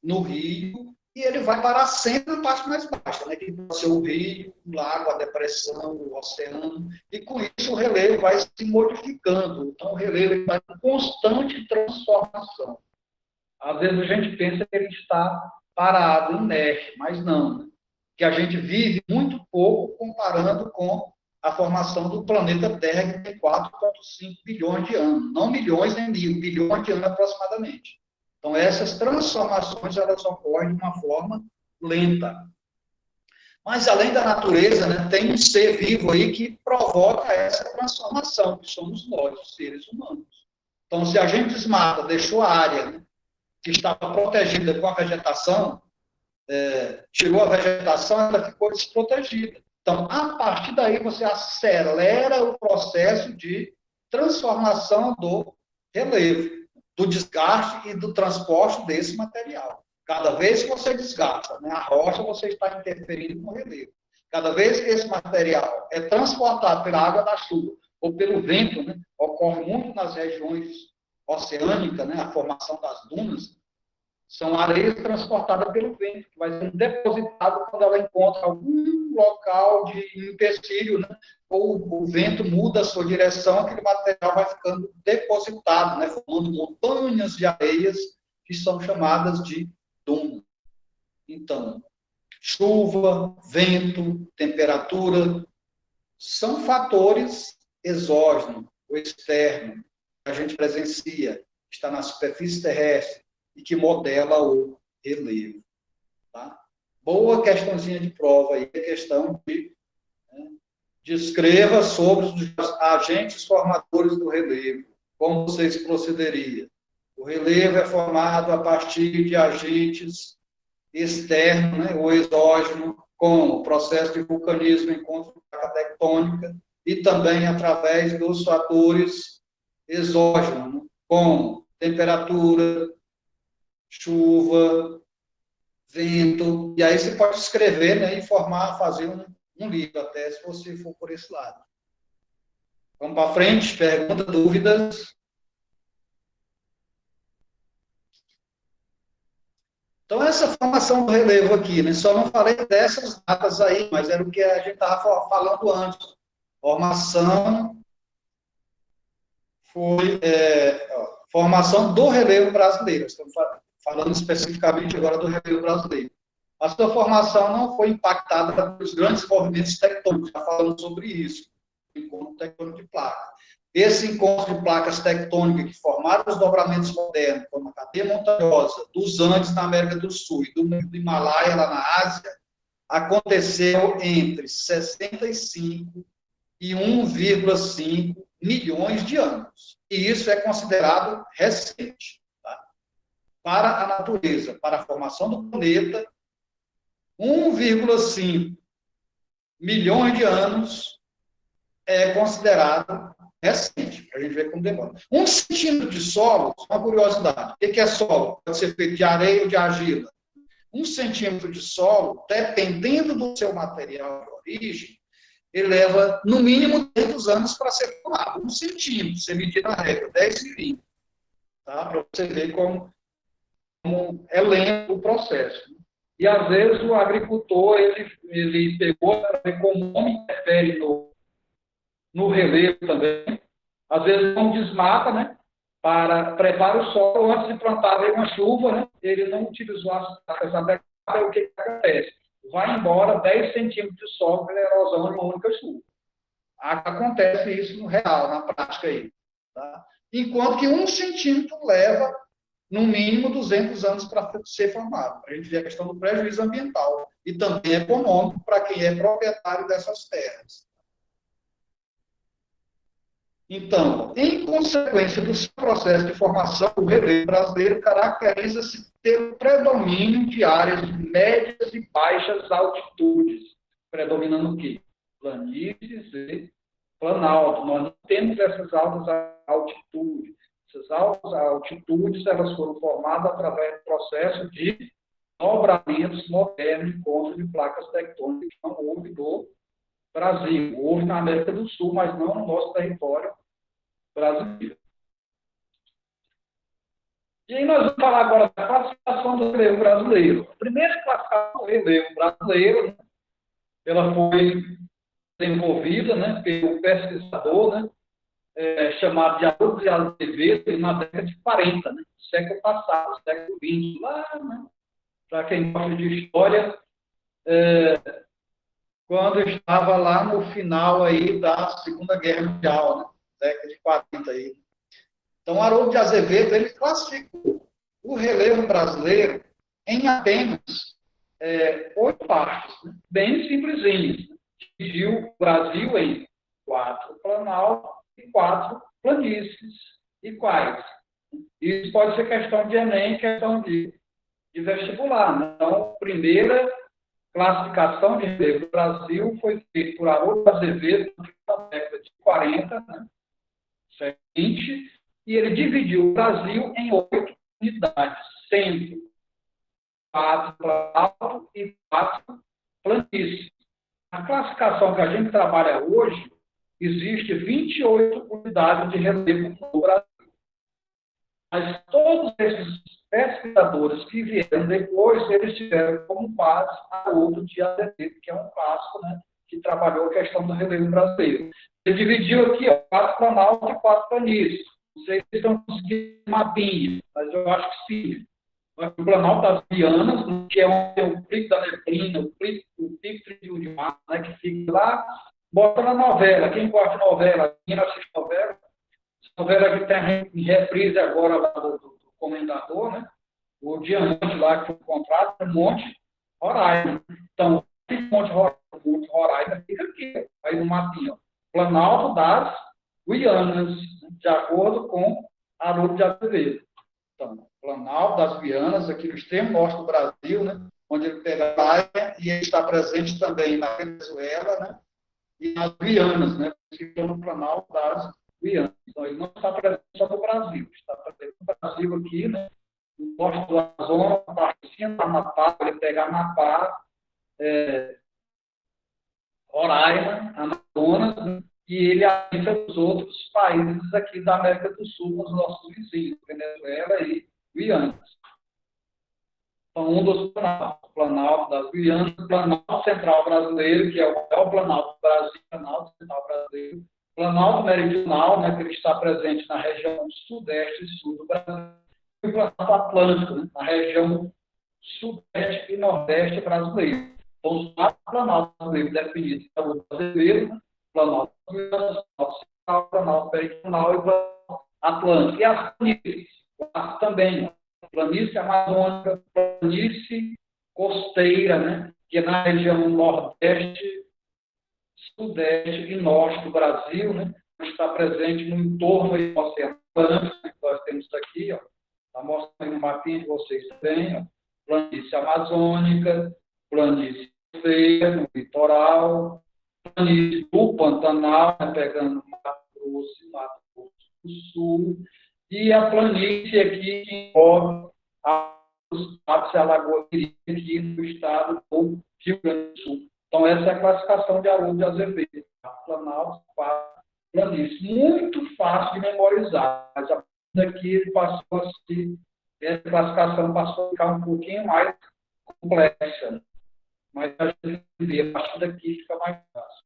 no rio, e ele vai parar sempre na parte mais baixa, né, que pode ser o rio, o lago, a depressão, o oceano, e com isso o relevo vai se modificando. Então o relevo está em constante transformação. Às vezes a gente pensa que ele está parado, inerte, mas não. Né? Que a gente vive muito pouco comparando com a formação do planeta Terra, que tem 4,5 bilhões de anos. Não milhões nem mil, bilhões de anos aproximadamente. Então, essas transformações, elas ocorrem de uma forma lenta. Mas, além da natureza, né, tem um ser vivo aí que provoca essa transformação, que somos nós, os seres humanos. Então, se a gente desmata, deixou a área, né, que estava protegida com a vegetação, tirou a vegetação, ela ficou desprotegida. Então, a partir daí, você acelera o processo de transformação do relevo, do desgaste e do transporte desse material. Cada vez que você desgasta, né, a rocha, você está interferindo com o relevo. Cada vez que esse material é transportado pela água da chuva ou pelo vento, né, ocorre muito nas regiões oceânicas, né, a formação das dunas, são areias transportadas pelo vento, que vai sendo depositado quando ela encontra algum local de empecilho, né? Ou o vento muda a sua direção, aquele material vai ficando depositado, né? Formando montanhas de areias que são chamadas de dunas. Então, chuva, vento, temperatura, são fatores exógenos ou externos que a gente presencia, está na superfície terrestre, e que modela o relevo. Tá? Boa questãozinha de prova aí, a questão de descreva sobre os agentes formadores do relevo. Como vocês procederiam? O relevo é formado a partir de agentes externos, né, ou exógenos, como o processo de vulcanismo, encontro de placa tectônica, e também através dos fatores exógenos, né, como temperatura, chuva, vento, e aí você pode escrever, né, informar, fazer um livro, até se você for por esse lado. Vamos para frente, pergunta, dúvidas? Então, essa formação do relevo aqui, né, só não falei dessas datas aí, mas era o que a gente estava falando antes. Formação foi formação do relevo brasileiro. Estamos falando especificamente agora do relevo brasileiro. A sua formação não foi impactada pelos grandes movimentos tectônicos, já falamos sobre isso, o encontro tectônico de placas. Esse encontro de placas tectônicas que formaram os dobramentos modernos, como a cadeia montanhosa dos Andes na América do Sul e do Himalaia lá na Ásia, aconteceu entre 65 e 1,5 milhões de anos. E isso é considerado recente. Tá? Para a natureza, para a formação do planeta, 1,5 milhões de anos é considerado recente, para a gente ver como demora. 1 centímetro de solo, uma curiosidade, o que é solo? Pode ser feito de areia ou de argila. 1 centímetro de solo, dependendo do seu material de origem, ele leva, no mínimo, 200 anos para ser formado. 1 centímetro, você medir na régua, 10 milímetros. Tá? Para você ver como é lento o processo. E, às vezes, o agricultor, ele pegou para ver como o homem interfere no relevo também. Às vezes, não desmata, né? Prepara o solo antes de plantar, veio uma chuva, né? Ele não utilizou as placas adequadas, o que acontece? Vai embora 10 centímetros de solo pela erosão de uma única chuva. Acontece isso no real, na prática aí. Tá? Enquanto que 1 centímetro leva, no mínimo, 200 anos para ser formado. A gente vê a questão do prejuízo ambiental e também econômico para quem é proprietário dessas terras. Então, em consequência do seu processo de formação, o relevo brasileiro caracteriza-se pelo predomínio de áreas de médias e baixas altitudes. Predominando o quê? Planícies e planalto. Nós não temos essas altas altitudes. Essas altas altitudes elas foram formadas através do processo de dobramentos modernos, encontro de placas tectônicas que não houve no Brasil. Houve na América do Sul, mas não no nosso território brasileiro. E aí nós vamos falar agora da classificação do relevo brasileiro. A primeira classificação do relevo brasileiro, né, ela foi desenvolvida, né, pelo pesquisador, né, chamado de Haroldo de Azevedo, na década de 40, né, século passado, século XX, lá, né, para quem gosta de história, quando estava lá no final aí da Segunda Guerra Mundial, né, década de 40 aí. Então, Haroldo de Azevedo, ele classificou o relevo brasileiro em apenas 8 partes, né, bem simplesinhas. Dividiu o Brasil em 4 planaltos e 4 planícies. E quais? Isso pode ser questão de Enem, questão de vestibular. Então, a primeira classificação de relevo do Brasil foi feita por Haroldo Azevedo na década de 40, né, seguinte, e ele dividiu o Brasil em 8 unidades, sendo 4 planaltos e 4 planícies. A classificação que a gente trabalha hoje, existe 28 unidades de relevo no Brasil. Mas todos esses pesquisadores que vieram depois, eles tiveram como base Haroldo de Azevedo, que é um clássico, né, que trabalhou a questão do relevo brasileiro. Ele dividiu aqui, ó, 4 planaltos e 4 planícies. Não sei se estão conseguindo mapinha, mas eu acho que sim. O Planalto das Guianas, que é o Pico da Neblina, o Pico de Mar, né, que fica lá, bota na novela. Quem gosta de novela, quem assiste novela, novela que tem em reprise agora lá do Comendador, né? O Diamante lá que foi encontrado, um Monte Roraima. Então, esse Monte Roraima fica aqui, aí no mapinha. Planalto das Guianas, de acordo com Haroldo de Azevedo. Então, Planalto das Guianas, aqui no extremo norte do Brasil, né? Onde ele pega a praia e ele está presente também na Venezuela, né? E nas Guianas, né? Que ficam no Planalto das Guianas. Então, ele não está presente só no Brasil, está presente no Brasil aqui, né? No norte do Amazonas, a parte da Amapá, ele pega Amapá, Roraima, Amazonas, né? E ele habita os outros países aqui da América do Sul, os nossos vizinhos, Venezuela e Guiana. Então, um dos planaltos, Planalto das Guianas, Planalto Central Brasileiro, que é o maior planalto do Brasil, Planalto Central Brasileiro, Planalto Meridional, né, que ele está presente na região sudeste e sul do Brasil, e o Planalto Atlântico, né, na região sudeste e nordeste brasileiro. Então, os quatro planaltos brasileiros definidos pelo brasileiro, né, Planalto Central, Planalto Meridional e Planalto Atlântico. E as planícies também, planície amazônica, planície costeira, né, que é na região nordeste, sudeste e norte do Brasil, né, está presente no entorno do Oceano Atlântico, que nós temos aqui, ó, está mostrando no mapinha de vocês também, ó, planície amazônica, planície costeira, no litoral, planície do Pantanal, né, pegando Mato Grosso e Mato Grosso do Sul, e a planície aqui que envolve os Estados e a Lagoa Mirim, aqui no estado do Rio Grande do Sul. Então, essa é a classificação de Haroldo de Azevedo. Planalto, planície. Muito fácil de memorizar, mas a partir daqui ele passou a se, essa classificação passou a ficar um pouquinho mais complexa. Mas a gente vê, a partir daqui fica mais fácil.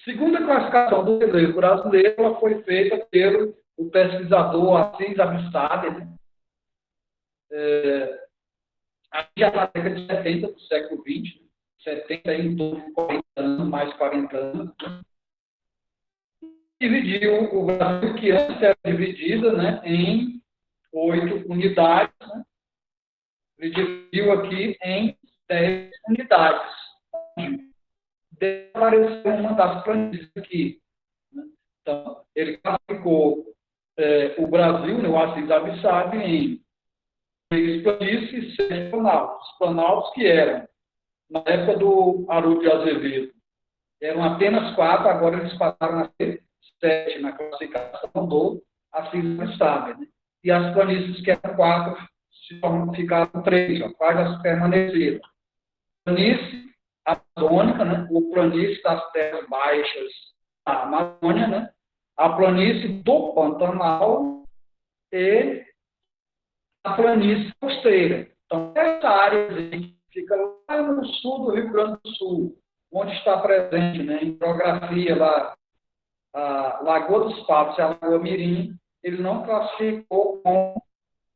Segunda classificação do relevo brasileiro, ela foi feita pelo pesquisador Assis Abissade, né? Já na década de 70 do século XX, 70 em torno de 40 anos, mais 40 anos, dividiu o Brasil, que antes era dividida, né, em 8 unidades, né? Ele dividiu aqui em 10 unidades. Apareceu uma das planícies aqui. Né? Então, ele classificou o Brasil, né, o Assis Abissade, em 3 planícies e 6 planaltos. Os planaltos que eram, na época do Haroldo de Azevedo, eram apenas 4, agora eles passaram a ser 7 na classificação do Assis Abissade. Né? E as planícies que eram 4 ficaram 3, ó, quais permaneceram. Planície amazônica, né? O planície das terras baixas da Amazônia, né? A planície do Pantanal e a planície costeira. Então, essa área fica lá no sul do Rio Grande do Sul, onde está presente, né, em geografia lá, a Lagoa dos Patos e a Lagoa Mirim, ele não classificou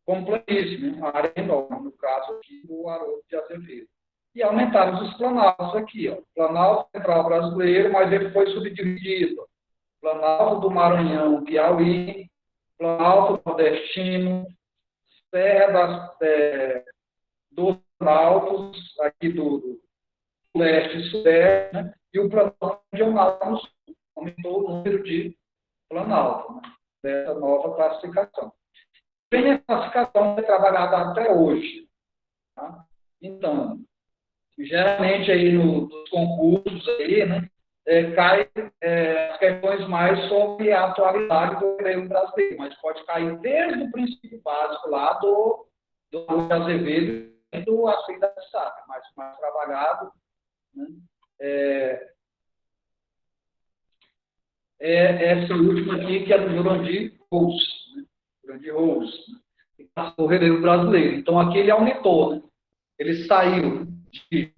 como planície, né, uma área enorme, no caso aqui do Haroldo de Azevedo. E aumentaram os planaltos aqui, ó. Planalto Central Brasileiro, mas ele foi subdividido. Planalto do Maranhão, Piauí, Planalto Nordestino, Serra dos Planaltos, aqui do leste e sudeste, né? E o Planalto Regional no sul. Aumentou o número de Planalto, né? Dessa nova classificação. Tem a classificação que é trabalhada até hoje. Tá? Então, geralmente aí nos concursos aí, né, cai as questões mais sobre a atualidade do relevo brasileiro, mas pode cair desde o princípio básico lá do Azevedo e do Assis Abissade, mais trabalhado, né, Essa última aqui, que é do Jurandir Rose, né? Jurandir Rose, né? Que passou o relevo brasileiro. Então, aqui ele aumentou, né? Ele saiu de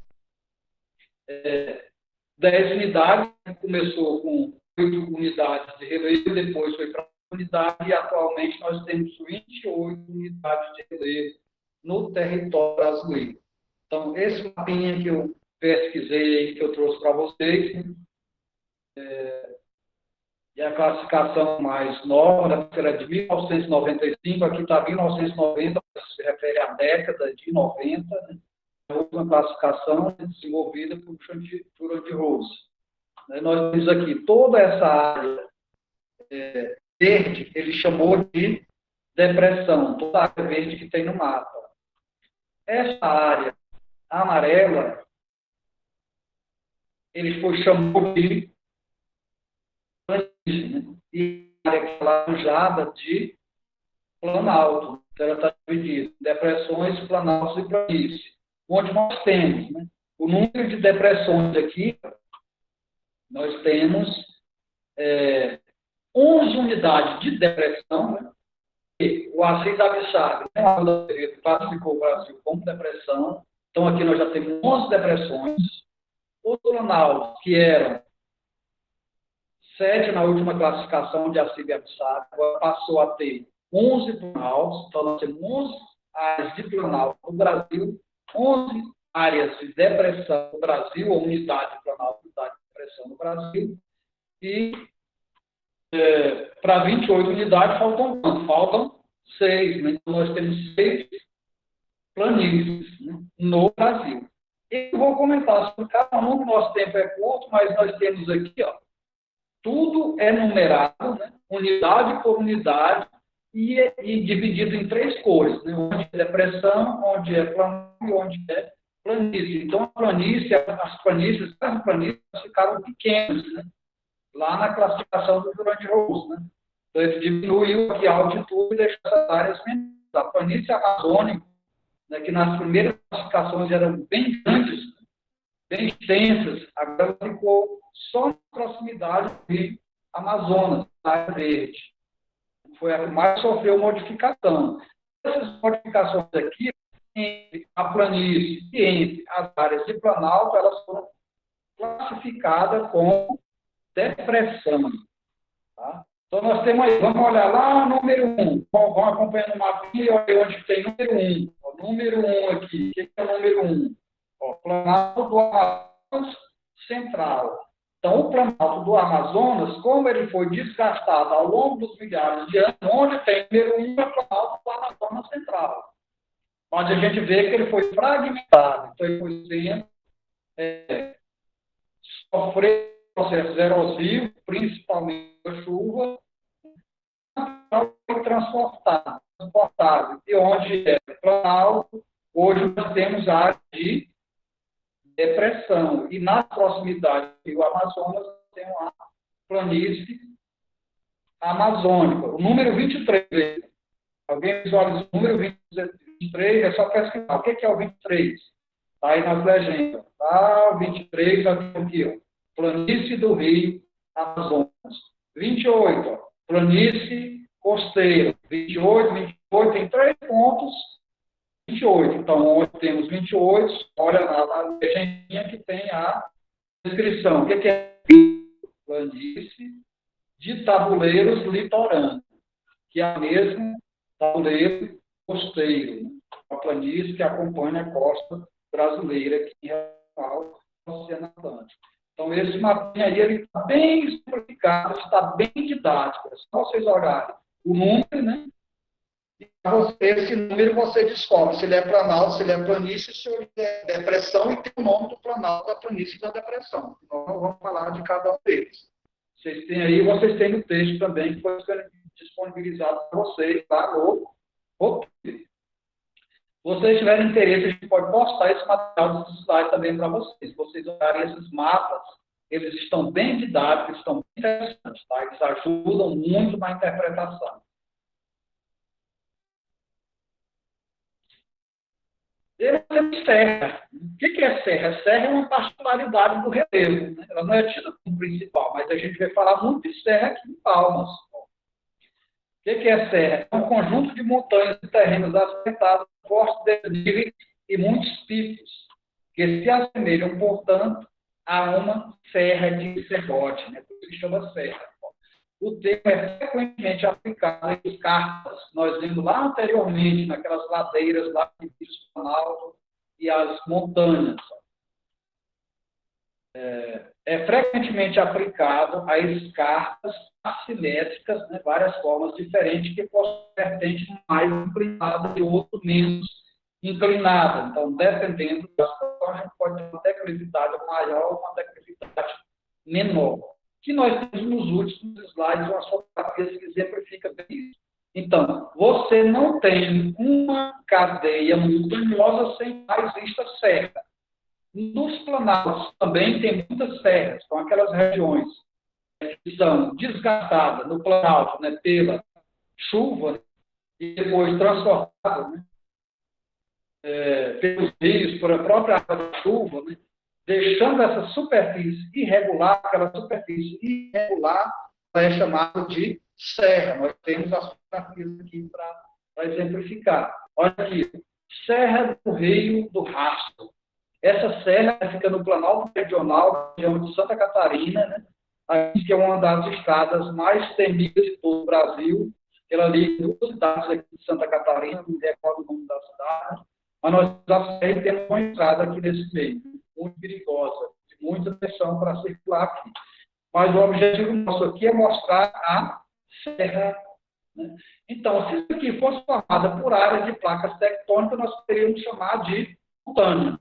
10 unidades, começou com 8 unidades de relevo, depois foi para unidade, e atualmente nós temos 28 unidades de relevo no território brasileiro. Então, esse mapinha que eu pesquisei, que eu trouxe para vocês, e a classificação mais nova, que era de 1995, aqui está 1990, se refere à década de 90, né? A última classificação desenvolvida por Jurandir Rose. Nós temos aqui toda essa área verde, ele chamou de depressão, toda a área verde que tem no mapa. Essa área amarela, ele chamou de planície, e a área laranjada de planalto. Então, ela está dividida em depressões, planaltos e planície. Onde nós temos, né, o número de depressões aqui, nós temos 11 unidades de depressão, né, e o Assis Abissag, né, classificou o Brasil como depressão. Então, aqui nós já temos 11 depressões. Os planaltos, que eram 7 na última classificação de Assis Abissag, agora passou a ter 11 planaltos. Então, nós temos 11 áreas de planalto no Brasil, 11 áreas de depressão no Brasil, ou unidade de planalto, unidade de depressão no Brasil, e para 28 unidades faltam quanto? Faltam 6, né? Então, nós temos 6 planícies, né, no Brasil. Eu vou comentar sobre cada um, nosso tempo é curto, mas nós temos aqui, ó, tudo é numerado, né, unidade por unidade, e dividido em 3 cores, né, onde é depressão, onde é planalto e onde é planície. Então, as planícies ficaram pequenas, né, lá na classificação do Jurandir Rose, né? Então, ele diminuiu aqui a altitude e deixou essas áreas menores. A planície amazônica, né, que nas primeiras classificações eram bem grandes, bem extensas, agora ficou só na proximidade do rio Amazonas, na área verde. Foi a que mais sofreu modificação. Essas modificações aqui, entre a planície e entre as áreas de planalto, elas foram classificadas como depressão. Tá? Então, nós temos aí, vamos olhar lá, número 1. Vamos acompanhando o mapinha e olhar onde tem número 1. O número 1 aqui, o que é o número 1? O Planalto do Amazonas Central. Então, o Planalto do Amazonas, como ele foi desgastado ao longo dos milhares de anos, onde tem número 1 é o Planalto do Amazonas Central. Onde a gente vê que ele foi fragmentado. Então, ele foi sendo sofrendo processo erosivo, principalmente a chuva, foi transportado. E onde é planalto, hoje nós temos área de depressão. E na proximidade do rio Amazonas, tem uma planície amazônica. O número 23, alguém visualiza o número 23, é só pesquisar. O que é o 23? Está aí nas legendas. Tá, o 23, aqui, ó. Planície do rio Amazonas. 28, ó, planície costeira. 28, tem 3 pontos. 28. Então, onde temos 28, olha na legendinha que tem a descrição. O que é planície de tabuleiros litorâneos, que é a mesma tabuleiro costeiro, né? A planície que acompanha a costa brasileira, que é o Oceano Atlântico. Então, esse mapinha aí, ele está bem simplificado, está bem didático. É só vocês olharem o número, né? E esse número você descobre se ele é planalto, se ele é planície, se ele é depressão, e tem o nome do planalto, da planície e da depressão. Então, nós vamos falar de cada um deles. Vocês têm aí, vocês têm no texto também, que foi disponibilizado para vocês lá no roteiro. Se vocês tiverem interesse, a gente pode postar esse material dos slides também para vocês. Se vocês olharem esses mapas, eles estão bem didáticos, estão bem interessantes, tá? Eles ajudam muito na interpretação. E nós temos serra. O que é serra? Serra é uma particularidade do relevo, né? Ela não é tida como principal, mas a gente vai falar muito de serra aqui em Palmas. O que é serra? É um conjunto de montanhas e terrenos aspectados, fortes desníveis e muitos picos, que se assemelham, portanto, a uma serra de serrote, né? Por isso que chama serra. O termo é frequentemente aplicado em escarpas. Nós vimos lá anteriormente, naquelas ladeiras lá de Planalto e as montanhas. É frequentemente aplicado a escarpas assimétricas, né, várias formas diferentes, que possuem vertente mais inclinada e outro menos inclinada. Então, dependendo da situação, a gente pode ter uma declividade maior ou uma declividade menor. Que nós temos nos últimos slides umas fotografias que exemplifica bem isso. Então, você não tem uma cadeia montanhosa sem mais vista certa. Nos planaltos também tem muitas serras, são aquelas regiões que são desgastadas no planalto, né, pela chuva, né, e depois transformadas, né, pelos rios, por a própria água da chuva, né, deixando essa superfície irregular, aquela superfície irregular é chamada de serra. Nós temos as fotografias aqui para exemplificar. Olha aqui, Serra do Rio do Rastro. Essa serra fica no Planalto Meridional, região de Santa Catarina, né? Que é uma das estradas mais temidas de todo o Brasil. Ela liga duas cidades aqui de Santa Catarina, não me recordo o nome da cidade, mas nós temos uma estrada aqui nesse meio, muito perigosa, de muita pressão para circular aqui. Mas o objetivo nosso aqui é mostrar a serra. Né? Então, se isso aqui fosse formada por áreas de placas tectônicas, nós poderíamos chamar de montanha.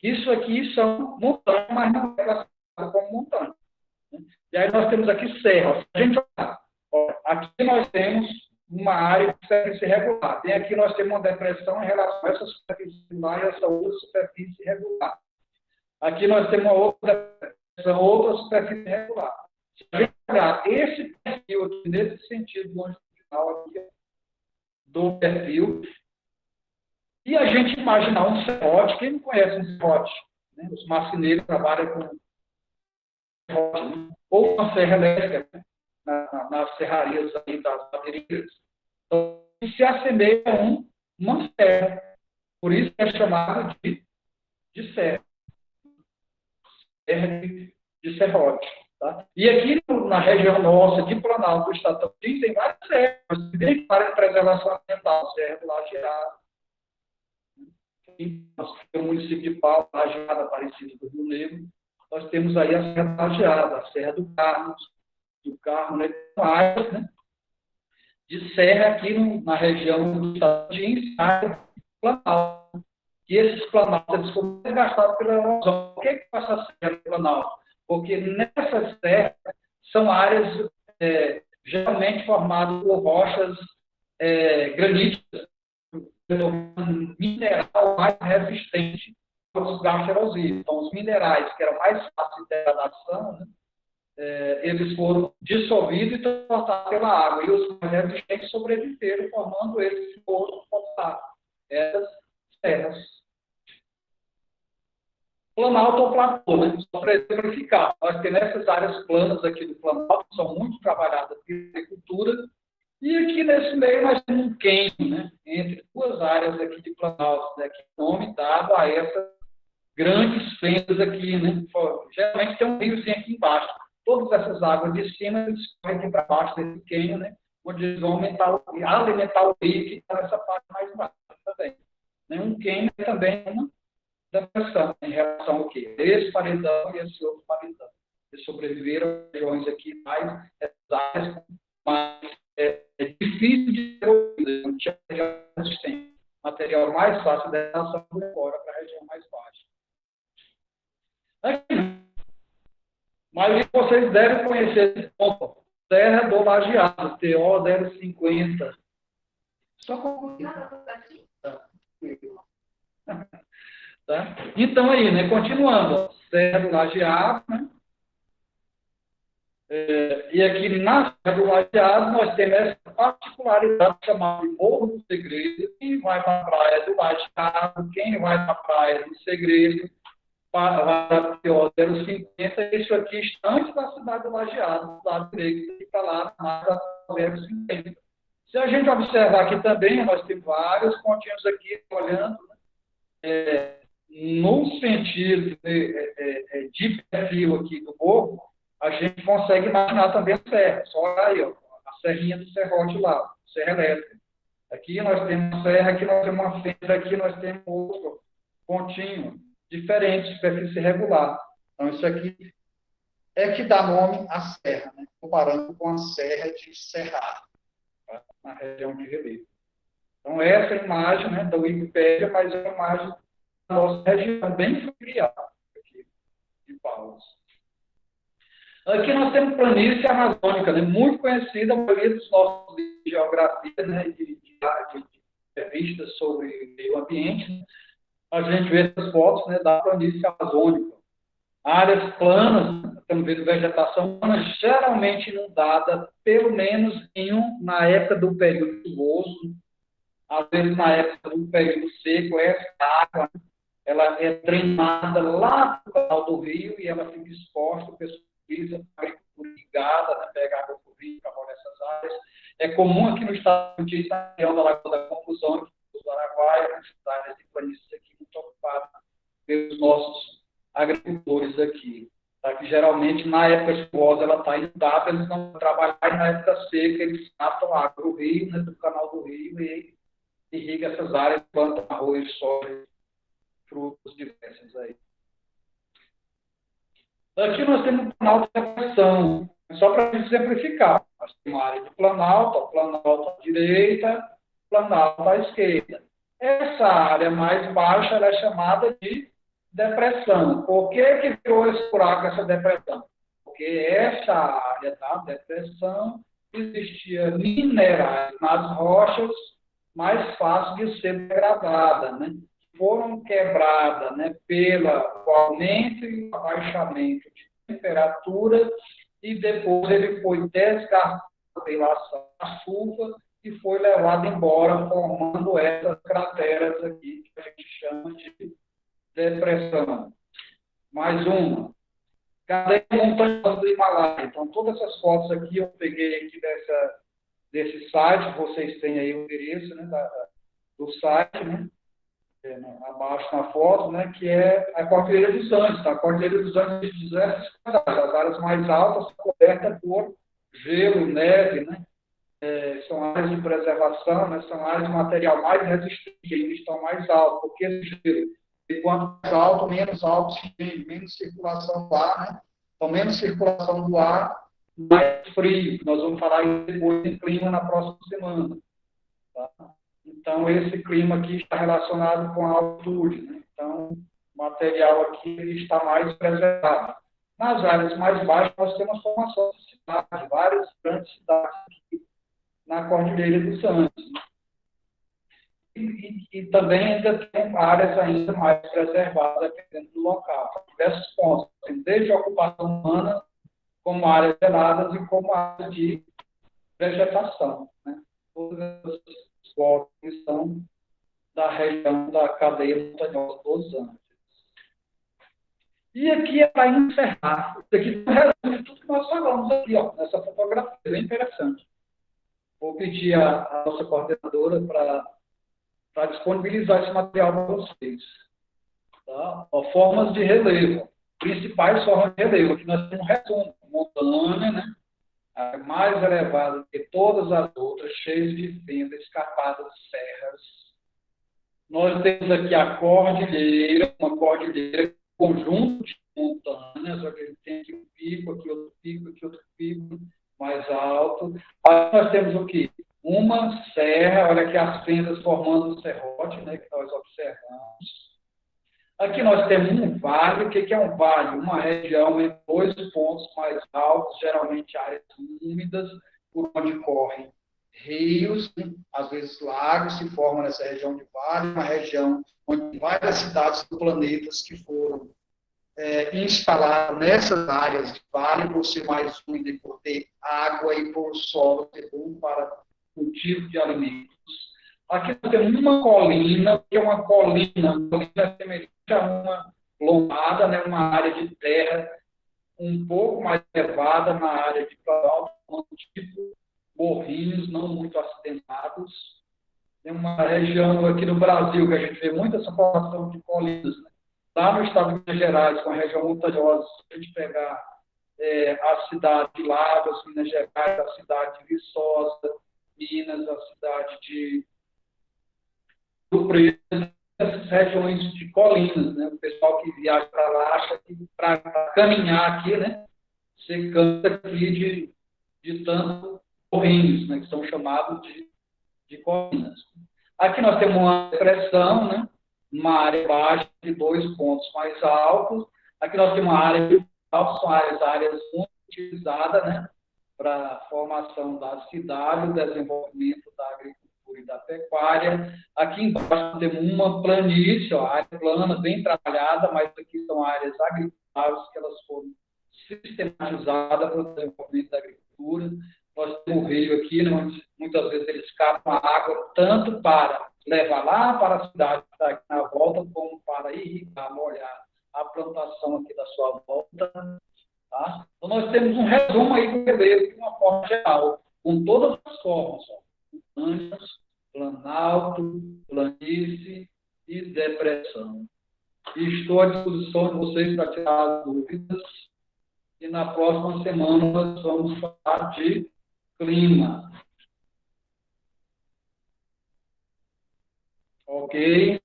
Isso aqui são montanhas, mas não é classificado como montanha. Né? E aí nós temos aqui serra. Se a gente olhar, aqui nós temos uma área de superfície irregular. E aqui nós temos uma depressão em relação a essa superfície irregular e essa outra superfície irregular. Aqui nós temos uma outra superfície irregular. Se a gente olhar esse perfil aqui, nesse sentido longitudinal aqui, do perfil, e a gente imaginar um serrote, quem não conhece um serrote? Né? Os marceneiros trabalham com serrote, né? Ou uma serra elétrica, né? nas serrarias aí das baterias. Então, se assemelha a uma serra. Por isso é chamado de serra. Serra de serrote. Tá? E aqui na região nossa, de Planalto do Estado do Rio, tem várias serras. Tem várias preservação ambiental, Serra do Lajeado, no município de Palmas, Lajeado, Aparecida do Rio Negro, nós temos aí a Serra da Lajeada, a Serra do Carmo, né, áreas, né, de serra aqui na região do estado de Planalto. E esses planaltos eles foram desgastados pela erosão. Por que essa serra do Planalto? Porque nessas serras são áreas geralmente formadas por rochas graníticas, mineral mais resistente ao desgaste erosivo. Então, os minerais que eram mais fáceis de degradação, né, eles foram dissolvidos e transportados pela água. E os mais resistentes sobreviveram, formando esse poço potável, essas serras. Planalto ou platô, né? Só para exemplificar. Nós temos essas áreas planas aqui do Planalto, que são muito trabalhadas pela agricultura. E aqui nesse meio nós temos um cânion, né, entre duas áreas aqui de Planalto, né, que é nome dado a essas grandes fendas aqui, né? Geralmente tem um riozinho aqui embaixo. Todas essas águas de cima eles correm aqui para baixo desse cânion, né, onde eles vão alimentar o rio que está nessa parte mais baixa também. Um cânion é também uma depressão em relação ao quê? Esse paredão e esse outro paredão. Eles sobreviveram a regiões aqui mais áreas mais difícil de ser ouvido, não tinha resistência. O material mais fácil de relação foi fora para a região mais baixa. Aqui. Mas vocês devem conhecer esse ponto. Serra do Lajeado, TO 050. Só concluir. Tá? Então, aí, né, continuando. Serra do Lajeado, né? E aqui na Serra do Lajeado nós temos essa particularidade chamada de Morro do Segredo. Quem vai para a praia do Lajeado, quem vai para a praia do Segredo, vai para a 050, isso aqui está antes da cidade do Lajeado, do lado direito, que está lá mais da 050. Se a gente observar aqui também, nós temos vários pontinhos aqui olhando, né? No sentido de perfil aqui do morro, a gente consegue imaginar também a serra. Só olha aí, ó, a serrinha do serrote lá, serra elétrica. Aqui nós temos uma serra, aqui nós temos uma fenda, aqui nós temos outro pontinho diferente, superfície irregular. Então, isso aqui é que dá nome à serra, né? Comparando com a serra de Cerrado, tá? Na região de relevo. Então, essa imagem, né, da Wikipédia, mas é uma imagem da nossa região bem familiar, aqui, de Palmas. Aqui nós temos planície amazônica, né, muito conhecida, a maioria dos nossos de geografia, né, de revistas sobre meio ambiente, né, a gente vê essas fotos, né, da planície amazônica. Áreas planas, estamos vendo vegetação plana, geralmente inundada, pelo menos na época do período chuvoso, às vezes na época do período seco, essa água, ela é drenada lá no canal do rio e ela fica exposta, o pessoal utiliza para agricultura irrigada, né, pega água do rio para molhar essas áreas. É comum aqui no estado do Rio, na região da Lagoa da Confusão, do Araguaia, nas áreas de planícies aqui muito ocupadas pelos nossos agricultores aqui. Tá? Que geralmente, na época chuvosa, ela está inundada, eles não trabalham, e na época seca, eles captam água do rio, né, do canal do rio, e irriga essas áreas, plantam arroz, soja, frutos diversos aí. Aqui nós temos o Planalto de Depressão, só para exemplificar. Nós temos uma área de Planalto à direita, Planalto à esquerda. Essa área mais baixa ela é chamada de depressão. Por que virou esse buraco, essa depressão? Porque essa área da depressão existia minerais nas rochas mais fácil de ser degradada, né? Foram quebradas, né, pelo aumento e abaixamento de temperatura e depois ele foi descartado pela chuva e foi levado embora, formando essas crateras aqui que a gente chama de depressão. Mais uma. Cadeia montanhosa do Himalaia. Então, todas essas fotos aqui eu peguei aqui desse site, vocês têm aí o endereço, né, do site, né? Abaixo na foto, né, que é a Cordilheira dos Andes. Tá? A Cordilheira dos Andes de diversas qualidades. As áreas mais altas são cobertas por gelo, neve, né? São áreas de preservação, né? São áreas de material mais resistente, ainda estão mais altas, porque esse gelo, e quanto mais alto, menos oxigênio, menos circulação do ar, né? Então, menos circulação do ar, mais frio. Nós vamos falar depois em clima na próxima semana. Tá? Então, esse clima aqui está relacionado com a altitude, né? Então, o material aqui está mais preservado. Nas áreas mais baixas, nós temos formação de cidades, várias grandes cidades aqui na Cordilheira dos Andes. E também ainda tem áreas ainda mais preservadas dentro do local, diversos pontos, desde a ocupação humana, como áreas geladas e como áreas de vegetação, né? Todas as fotos que são da região da cadeia montanhosa dos Andes. E aqui é para encerrar. Isso aqui é um resumo de tudo que nós falamos aqui, ó, nessa fotografia, bem interessante. Vou pedir a nossa coordenadora para disponibilizar esse material para vocês. Tá? Ó, formas de relevo. Principais formas de relevo. Aqui nós temos um resumo. Montanha, né? A mais elevada que todas as outras, cheias de fendas, escarpadas, serras. Nós temos aqui a cordilheira, uma cordilheira, conjunto de montanhas, onde a gente tem aqui um pico, aqui outro pico, mais alto. Aí nós temos o quê? Uma serra, olha aqui as fendas formando o serrote, né, que nós observamos. Aqui nós temos um vale. O que é um vale? Uma região em dois pontos mais altos, geralmente áreas úmidas, por onde correm rios, às vezes lagos se formam nessa região de vale, uma região onde várias cidades do planeta que foram instalada nessas áreas de vale, por ser mais úmida e por ter água e por solo ser bom para cultivo de alimentos. Aqui nós temos uma colina, que é uma colina semelhante a uma lombada, né, uma área de terra um pouco mais elevada na área de planalto, tipo morrinhos, não muito acidentados. Tem uma região aqui no Brasil que a gente vê muita essa formação de colinas, né? Lá no estado de Minas Gerais, com a região montanhosa, se a gente pegar a cidade de Lavras, Minas Gerais, a cidade de Viçosa, Minas, a cidade de Rio Preto, essas regiões de colinas, né? O pessoal que viaja para lá acha que para caminhar aqui, né? Você cansa aqui de tanto morrinhos, né? Que são chamados de colinas. Aqui nós temos uma depressão, né? Uma área baixa de 2 pontos mais altos. Aqui nós temos uma área de são áreas muito utilizadas, né? Para a formação da cidade, o desenvolvimento da agricultura e da pecuária. Aqui embaixo temos uma planície, ó, área plana, bem trabalhada, mas aqui são áreas agricultáveis que elas foram sistematizadas para o desenvolvimento da agricultura. Nós temos o rio aqui, né, onde muitas vezes eles captam a água tanto para levar lá para a cidade que está aqui na volta, como para irrigar, molhar a plantação aqui da sua volta. Tá? Então, nós temos um resumo aí do relevo de uma forma geral, com todas as formas, montanhas, planalto, planície e depressão. E estou à disposição de vocês para tirar dúvidas. E na próxima semana nós vamos falar de clima. Ok?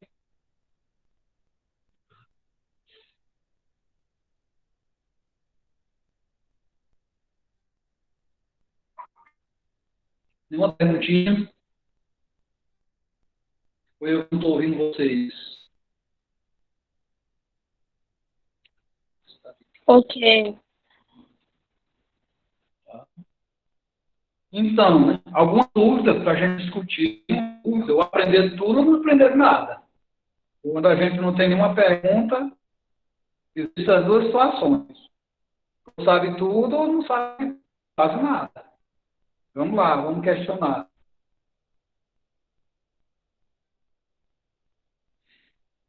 Nenhuma perguntinha? Ou eu não estou ouvindo vocês? Ok. Então, né, alguma dúvida para a gente discutir? Eu aprender tudo ou não aprender nada? Quando a gente não tem nenhuma pergunta, existem as duas situações. Ou sabe tudo ou não sabe quase nada. Vamos lá, vamos questionar.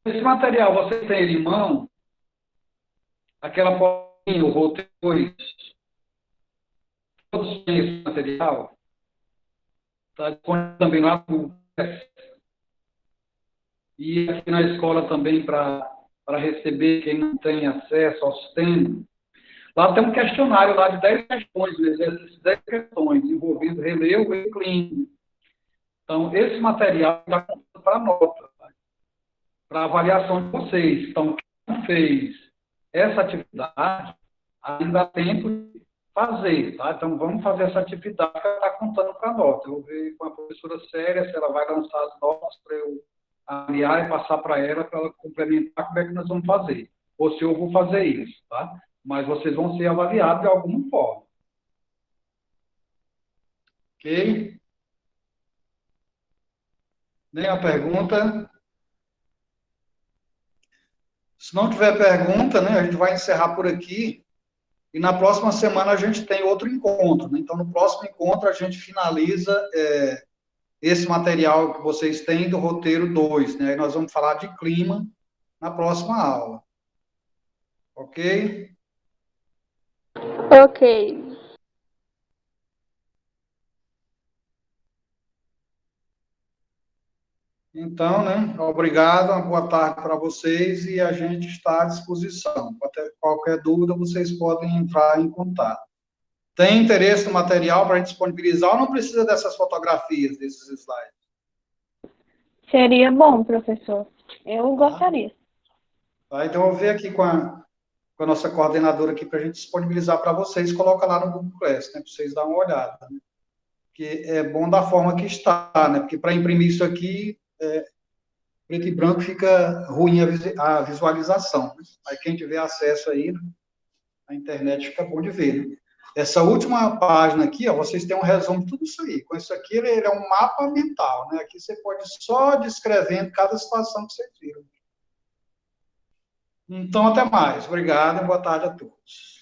Esse material, você tem ele em mão? Aquela fotinha, o roteiro 2, todos têm esse material? Está disponível também lá no e aqui na escola também para receber quem não tem acesso ao sistema. Lá tem um questionário lá de 10 questões, essas 10 questões envolvendo relevo e clima. Então, esse material está contando para nota, para avaliação de vocês. Então, quem fez essa atividade, ainda há tempo de fazer, tá? Então, vamos fazer essa atividade que ela está contando para nota. Eu vou ver com a professora Séria se ela vai lançar as notas para eu avaliar e passar para ela complementar como é que nós vamos fazer. Ou se eu vou fazer isso, tá? Mas vocês vão ser avaliados de alguma forma. Ok? Nenhuma pergunta? Se não tiver pergunta, né, a gente vai encerrar por aqui. E na próxima semana a gente tem outro encontro. Né? Então, no próximo encontro, a gente finaliza esse material que vocês têm do roteiro 2. Né? Aí nós vamos falar de clima na próxima aula. Ok? Ok. Então, né, obrigado, uma boa tarde para vocês e a gente está à disposição. Qualquer dúvida, vocês podem entrar em contato. Tem interesse no material para a gente disponibilizar ou não precisa dessas fotografias, desses slides? Seria bom, professor. Eu gostaria. Tá, então, eu vou ver aqui com a nossa coordenadora aqui para a gente disponibilizar para vocês, coloca lá no Google Class, né, para vocês darem uma olhada. Né? Que é bom da forma que está, né? Porque para imprimir isso aqui, preto e branco fica ruim a visualização. Né? Aí quem tiver acesso aí, né, na internet fica bom de ver. Né? Essa última página aqui, ó, vocês têm um resumo de tudo isso aí. Com isso aqui, ele é um mapa mental, né? Aqui você pode ir só descrevendo cada situação que vocês viram. Então, até mais. Obrigado e boa tarde a todos.